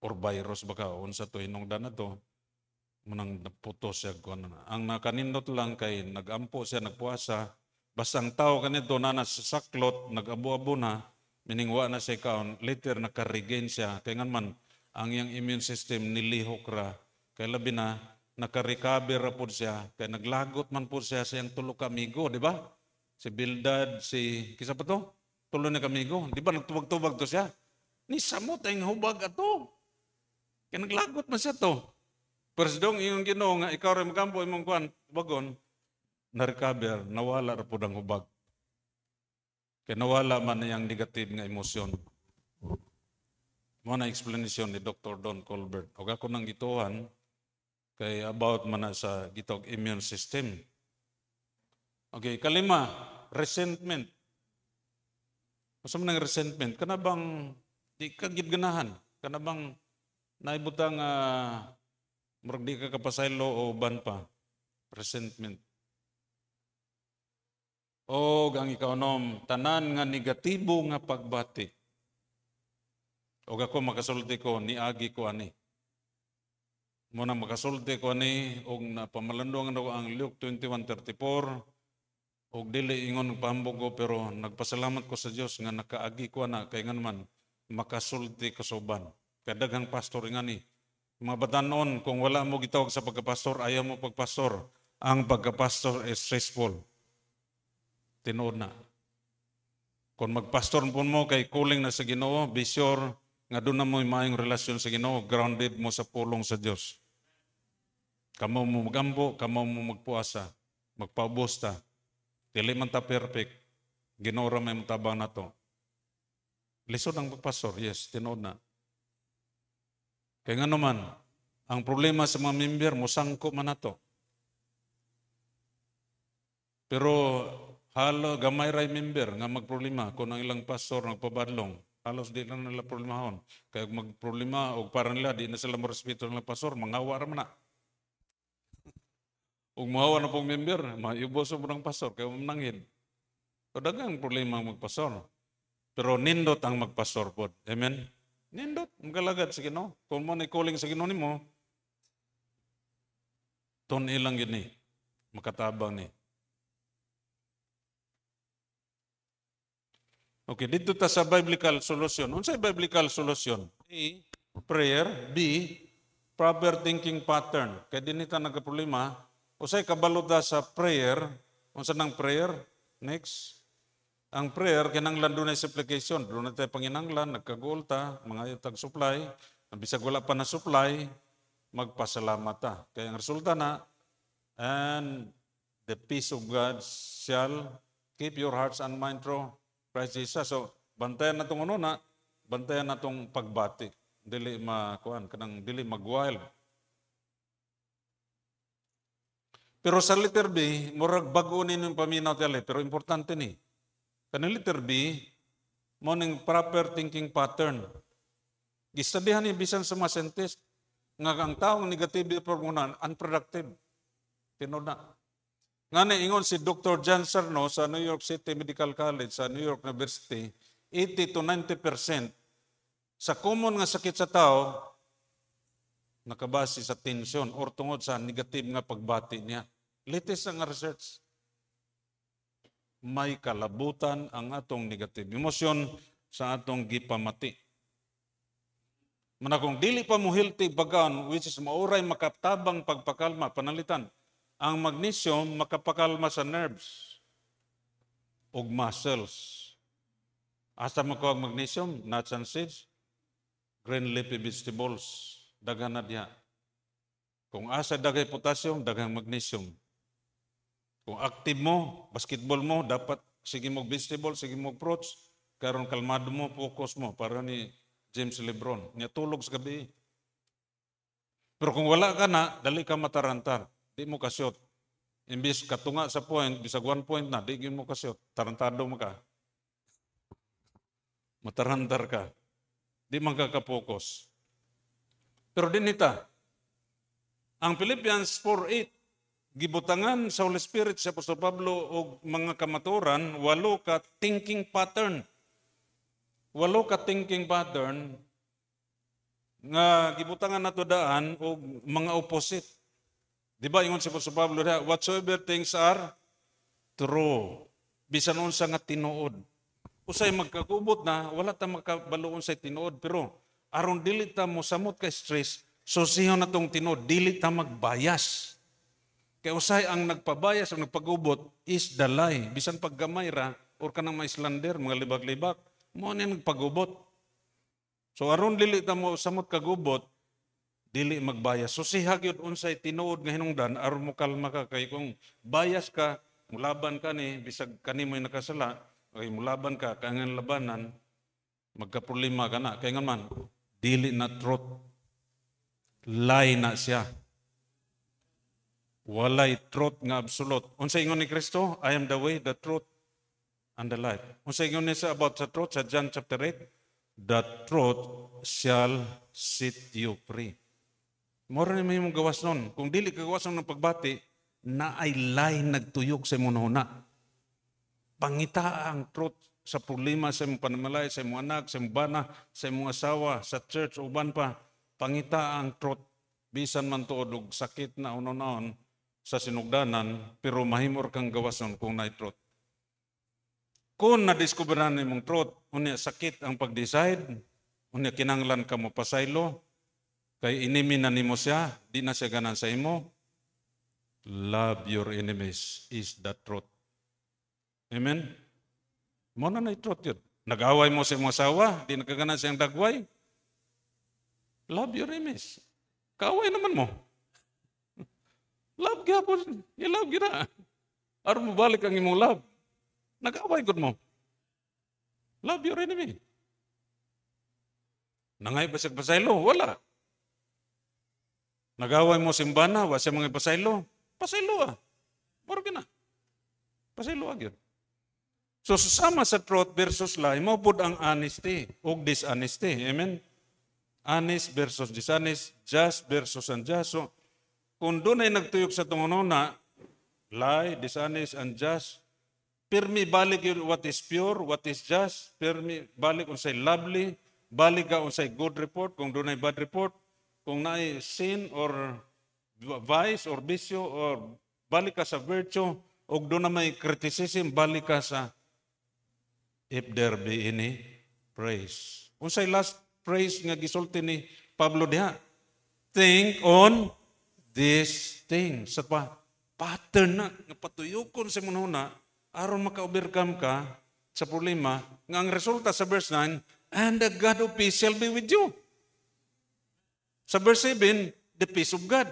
or virus baka unsa to hinungdan na to munang naputo siya kuan. Ang nakanindot lang kay nagampo siya nagpuasa, basta ang tao kanito na sa saklot, nag-abo-abo na, meaning wa na siya kaon, later naka-regain siya. Kaya nga man, ang iyang immune system nilihok ra. Kaya labi na, naka-recover ra po siya. Kaya naglagot man po siya sa iyang tulo ka amigo, di ba? Si Bildad, kisa pa to? Tulo na kamigo. Di ba nagtubag-tubag to siya? Ni samot ang hubag ato. Kaya naglagot man siya to. Pero dong iyong Ginoo nga ikaw rin magampo imong kuan bagon na-recover, nawala ra pud ang hubag. Kaya nawala man yang negative nga emosyon. Mo na explanation ni Dr. Don Colbert. Og ako nang gituhan kay about man na sa gitog immune system. Okay, kalima, resentment. Asa man ang resentment? Kana bang di ka gid-ganahan? Kana bang naibutang murag di ka kapasaylo o ban pa? Resentment. O ang ikaonom, tanan nga negatibo nga pagbati. O ako makasulti ko, niagi ko ani. Muna makasulti ko ani, o napamalandong ang Luke 21:34, o dili ingon pahambog ko, pero nagpasalamat ko sa Diyos nga nakaagi ko na, kaya nga naman makasulti ko sa uban. Kaya daghang pastor nga ni. Mga batanon, kung wala mo gitawag sa pagkapastor, ayaw mo pagpastor. Ang pagkapastor is stressful. Tinuod na. Kung magpastor po mo kay kuling na sa Ginoo, be sure nga doon na mo maayong relasyon sa Ginoo, grounded mo sa pulong sa Dios. Kamo mo magambo, kamo mo magpuasa, magpaubos ta. Dili man ta perfect, Ginoo ra may matabang nato. Lisod ang pagpastor, yes, tinuod na. Kaya nga naman, ang problema sa mga member, musangko man nato. Pero halo gamay ray member nga magproblema kung ang ilang pastor nagpabadlong. Halos di lang nila problemahon. Kaya magproblema o para nila di na sila marespeto ng pastor, mangawa ra man na. Ug mahawa na pong member, maiubos mo ng pastor kaya mananghin. So daghang problema ang magpastor. Pero nindot ang magpastor pod. Amen. Nindot, magalagad sa Ginoo. Kung mo na calling sa Ginoo nimo, ton ilang gini, makatabang ni. Okay, dito ta sa biblical solution. Unsay biblical solution? A, prayer. B, proper thinking pattern. Kaya din ita nagka-problema. Usay kabalota sa prayer. Unsa nang prayer? Next. Ang prayer, kinanglan doon na supplication. Doon na tayo panginanglan, nagkagulta, mga itag supply. Bisag wala pa na supply, magpasalamat ta. Kaya ang resulta na, and the peace of God shall keep your hearts and mind through Christ Jesus. So, bantayan na itong bantayan na itong pagbati. Dili kanang dili mag-wild. Pero sa letter B, murag bago ninyo paminaw tali, pero importante ni. Kanang letter B, mo ning proper thinking pattern. Gistudihan ni bisan sa mga scientist nga ang taong negative performance unproductive. Tinod na. Nga na ingon si Dr. John Sarno sa New York City Medical College sa New York University, 80 to 90% sa common nga sakit sa tao nakabase sa tension or tungod sa negative nga pagbati niya. Latest nga research. may kalabutan ang atong negative emotion sa atong gipamati. Manakong dili pa mo healthy bagan, which is mauray makatabang pagpakalma, panalitan. Ang magnesium makapakalma sa nerves ug muscles. Asa makuha ang magnesium? Nuts and seeds, green leafy vegetables, daghan na diha. Kung asa daghay potassium, daghang magnesium. Kung active mo, basketball mo, dapat sige mo vegetable, sige mo fruits, karon kalmado mo, focus mo, para ni James Lebron. Niya tulog sa gabi. Pero kung wala ka na, dali ka matarantar. Di mo kasyot. Imbis katunga sa point, bisag 1 point na, di mo kasyot. Tarantado mo ka. Matarantar ka. Di man ka kapokus. Pero dinita, ang Philippians 4:8, gibutangan sa Holy Spirit sa Apostol Pablo o mga kamaturan, 8 ka thinking pattern. 8 ka thinking pattern nga gibutangan nato daan o mga opposite. Di ba ingon si Apostol Pablo diha, whatsoever things are true, bisan unsa nga tinuod. Usay magkakubot na, wala ta makabalo unsay tinuod, pero aron dili ta mo samot ka stress, susihon na tong tinuod, dili ta magbayas. Kaya usay ang nagpabayas, ang nagpagubot is the lie. Bisan paggamay ra, or kanang mga Islander, mga libag-libak, mo na nagpagubot. So aron dili ta mo samot kagubot, dili magbayas. So sihag yun unsay tinuod nga hinungdan, aron mo kalma ka, kay kung bayas ka, mulaban ka ni, bisag kanimoy nakasala, kay mulaban ka, kangan labanan, magkaproblema ka na. Kaya nga man, dili na truth. Lie na siya. Walay truth nga absolute. Unsay ingon ni Kristo, I am the way, the truth, and the life. Unsay ingon niya about sa truth, sa John chapter 8, the truth shall set you free. Mora ni may mong gawas nun. Kung dili ka gawas nun ng pagbati, na ay lie nagtuyok sa imong nahuna. Pangita ang truth sa problema sa imong panamalay, sa imong anak, sa imong bana, sa imong asawa, sa church, uban pa. Pangita ang truth. Bisan man tuod og sakit na unon-unon sa sinugdanan, pero mahimor kang gawas nun kung na truth. Kung nadiskuberan nimong truth, unya sakit ang pag-decide, unya kinanglan ka mo pasaylo, kay inimi na nimo siya, di na siya ganan sa imo. Love your enemies is the truth. Amen? Muna na truth yun. Nag-away mo sa imong asawa, di nakaganan siyang dagway. Love your enemies. Kaaway naman mo. Love gyapon, i-love gina. Aron mo balik ang imong love. Nag-away gud mo. Love your enemy. Nangay ba siya pasaylo? Wala. Nag-away mo simbana, wa siya mga pasaylo? Pasaylo ah. Maro gina. Pasaylo ah yun. So susama sa truth versus lie, mo pud ang honesty o dishonesty. Amen? Honest versus dishonest, just versus unjust. So, kung doon ay nagtuyok sa tungununa, lie, dishonest, unjust, pirmi balik yun what is pure, what is just, pirmi balik unsay lovely, balik ka unsay good report, kung doon ay bad report, kung naay sin or vice or bisyo, or balik ka sa virtue, o doon na may criticism, balik ka sa if there be any praise. Unsay last praise nga gisulti ni Pablo diha? Think on these things. Sa pattern na, nga patuyukon sa mununa, aron maka-overcome ka sa problema, nga ang resulta sa verse 9, and the God of peace shall be with you. Sa verse 7, the peace of God.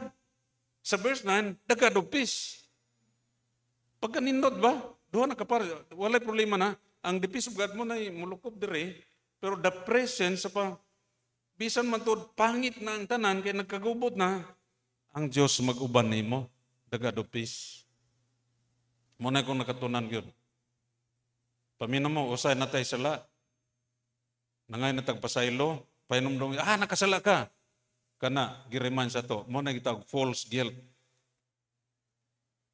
Sa verse 9, the God of peace. Pagkanindot ba? Doon na kapar, walay problema na, ang the peace of God mo na mulukob dire, pero the presence sa bisan man to pangit na ang tanan, kaya nagkagubot na, ang Diyos mag-uban nimo, the God of peace. Muna kong nakatunan yun. Pamina mo, usay na tayo sala. Nangay na tagpasaylo, painumdum, nakasala ka. Kana, giriman sa to. Muna kita false guilt.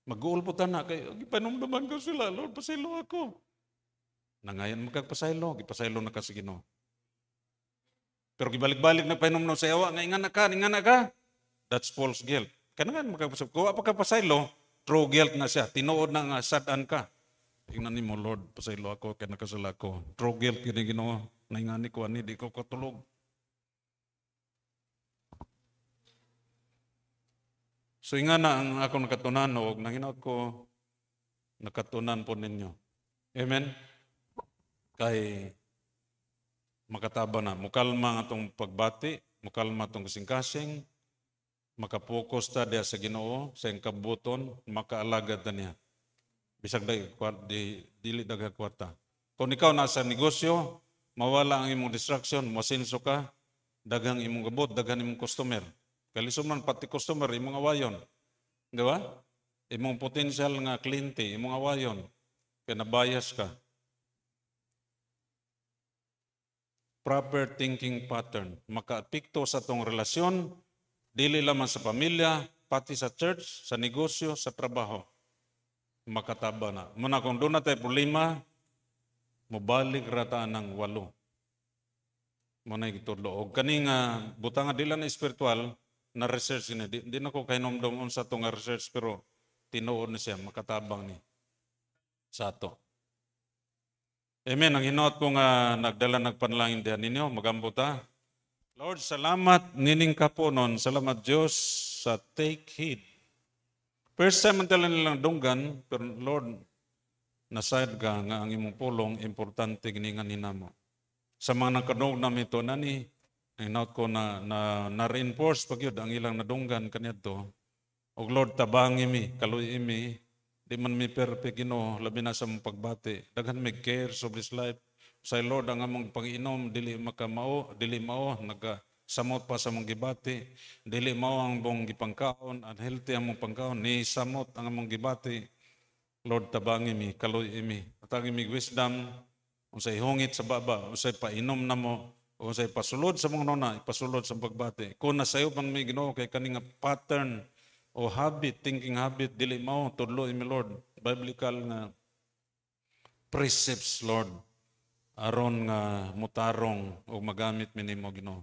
Mag-uulputan na kayo. Painumduman ko sila, Lord, pasaylo ako. Nangayan magkagpasaylo, gipasaylo na kasi Ginoo. Pero gibalik-balik na painumdum sa yawa, nga ingana ka. That's false guilt. Kaya nga magkagpasaylo. Kung apakapasaylo, true guilt na siya. Tinuod na nga, sadan ka. Ingnan nimo Lord, pasaylo ako kay nakasala ko. True guilt kini Ginoo, naingani ko ani di ko katulog. So ingana ang ako nakatunan og nanghinaot ko nakatunan po ninyo. Amen. Kay makataba na, mukalma nga itong pagbati, mukalma itong kasing-kasing, makapokus ta diya sa Ginoo, sa iyang kabuton, makaalagad na niya. Bisag dili daghang kwarta. Kung ikaw nasa negosyo, mawala ang imong distraction, masinso ka, daghang imong gabot, daghang imong customer. Kalisod man pati customer, imong awayon. Di ba? Imong potential nga kliyente, imong awayon. Kaya nabayas ka. Proper thinking pattern. Maka-apekto sa tong relasyon, dili lamang sa pamilya, pati sa church, sa negosyo, sa trabaho. Makataba na. Muna kung doon na tayo problema, mubalik rata ng 8. Muna itudlo. O kaning butang dila na spiritual, na research niya. Di na ko kainomdom sa itong research, pero tinuod na siya, makatabang ni sa ato. Amen. Ang hinaot ko nga nagdala nagpanalangin diyan ninyo, magambuta. Lord, salamat nining kapunon. Salamat Diyos sa take heed. First time ang tala nilang dunggan, pero Lord, nasayad ka nga ang imong pulong, importante giningan hinamo. Sa mga nakadungog namin ito, nani, hinaot ko na-reinforce pag yun, ang ilang nadunggan kanito. O Lord, tabangi mi, kaluy mi, di man mi perfect Ginoo, labi na sa mong pagbati. Daghan may care of this life. Say Lord, ang among pag-inom, dili makamao, dili mao, nagasamot pa sa mong gibati. Dili mao ang mong gipangkaon, unhealthy ang mong pangkaon, ni samot ang among gibati. Lord, tabangi mi, kaluy mi. Atagi mi wisdom, unsay hungit sa baba, unsay painom na mo, unsay pasulod sa mga nona, ipasulod sa pagbati. Kung nasayo pang may Ginoo kay kaning pattern o habit, thinking habit, dili mao, tudlo imi Lord. Biblical nga precepts, Lord. Aron nga mutarong o magamit minimo Ginoo.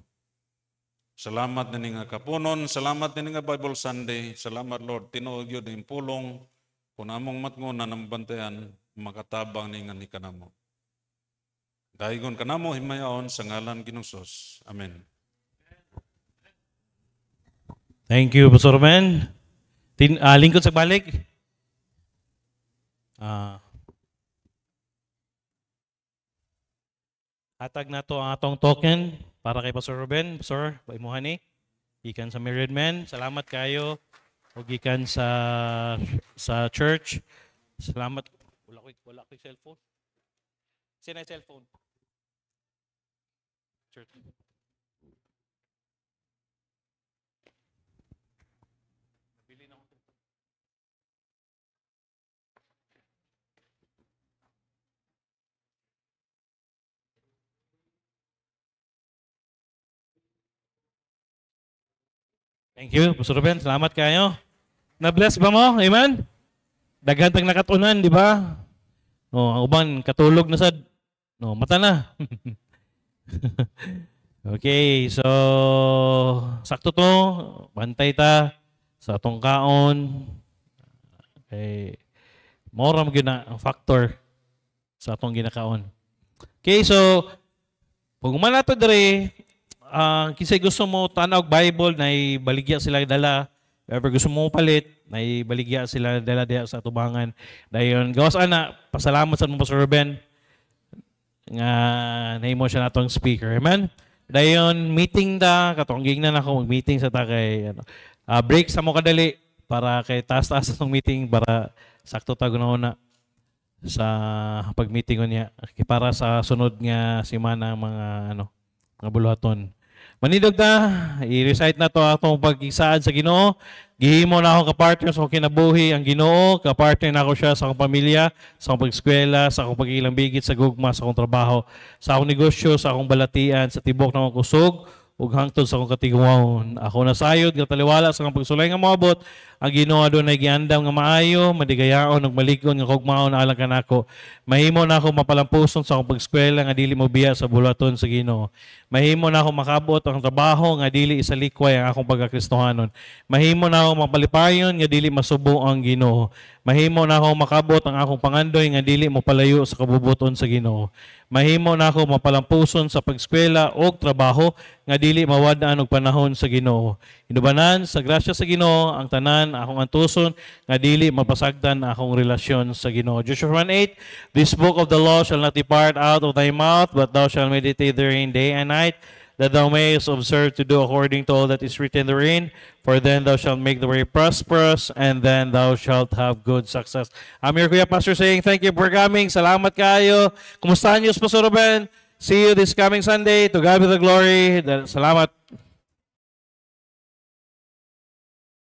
Salamat na nga kapunon, salamat na nga Bible Sunday, salamat Lord, tinuod yun yung pulong, kung among matngon na nambantayan, makatabang ni nga ni kanamo. Dahigon kanamo, himayaon sa ngalan Ginusos. Amen. Thank you, Pastor Ben. Lingkod sa balik. Hatag na to ang atong token para kay Pastor Ruben. Pastor, paimuhan ni. Gikan sa Married Men. Salamat kayo. O gikan sa church. Salamat. Wala ko cellphone. Sino yung cellphone? Church. Thank you, Pastor Ruben. Salamat kayo. Na-bless ba mo? Amen? Daghan tang nakatunan, di ba? No, ang uban katulog na sad. No, mata na. Okay, so sakto to. Bantay ta sa atong kaon. Okay. Mora mo gina ang factor sa atong ginakaon. Okay, so pag umanato diri, kisay gusto mo tanaw Bible na ibaligya sila dala, ever gusto mo palit na ibaligya sila dala diya sa tubangan. Dayon gawas ana, pasalamat sa mo Pastor Ruben nga nahimo siya natong speaker. Amen. Dayon meeting da katong gingnan ako mag-meeting sa ta kay break sa mo kadali para kay taas-taas atong meeting para sakto ta guna sa pag-meeting niya para sa sunod nga semana mga mga buluhaton. Manidog ta, i-recite na to atong pag-isaad sa Ginoo. Gihimo na akong kapartner sa akong kinabuhi ang Ginoo, kapartner na ako siya sa akong pamilya, sa akong pag-eskwela, sa akong pag-ilang bigit, sa gugma, sa akong trabaho, sa akong negosyo, sa akong balatian, sa tibok na akong kusog, ug hangtod sa akong katigawon. Ako nasayod, gataliwala sa akong pagsulay nga moabot, ang Ginoo adunay giandam nga maayo, madigayaon ug malikon nga kugmaon alang kanako. Mahimo na ako mapalampuson sa akong pag-eskwela nga dili mo biya sa bulaton sa Ginoo. Mahimo na ako makabot ang trabaho nga dili isalikway ang akong pagkakristohanon. Mahimo na ako mapalipayon nga dili masubo ang Ginoo. Mahimo na ako makabot ang akong pangandoy nga dili mo palayo sa kabubuton sa Ginoo. Mahimo na ako mapalampuson sa pagskwela o trabaho nga dili mawad-an og panahon sa Ginoo. Inubanan sa grasya sa Ginoo ang tanan akong antuson nga dili mapasagdan akong relasyon sa Ginoo. Joshua 1:8, this book of the law shall not depart out of thy mouth, but thou shalt meditate therein day and night, that thou mayest observe to do according to all that is written therein, for then thou shalt make the way prosperous, and then thou shalt have good success. I'm your Kuya Pastor saying thank you for coming. Salamat kayo. Kumustahan niyo, Pastor Ruben? See you this coming Sunday. To God be the glory. Salamat.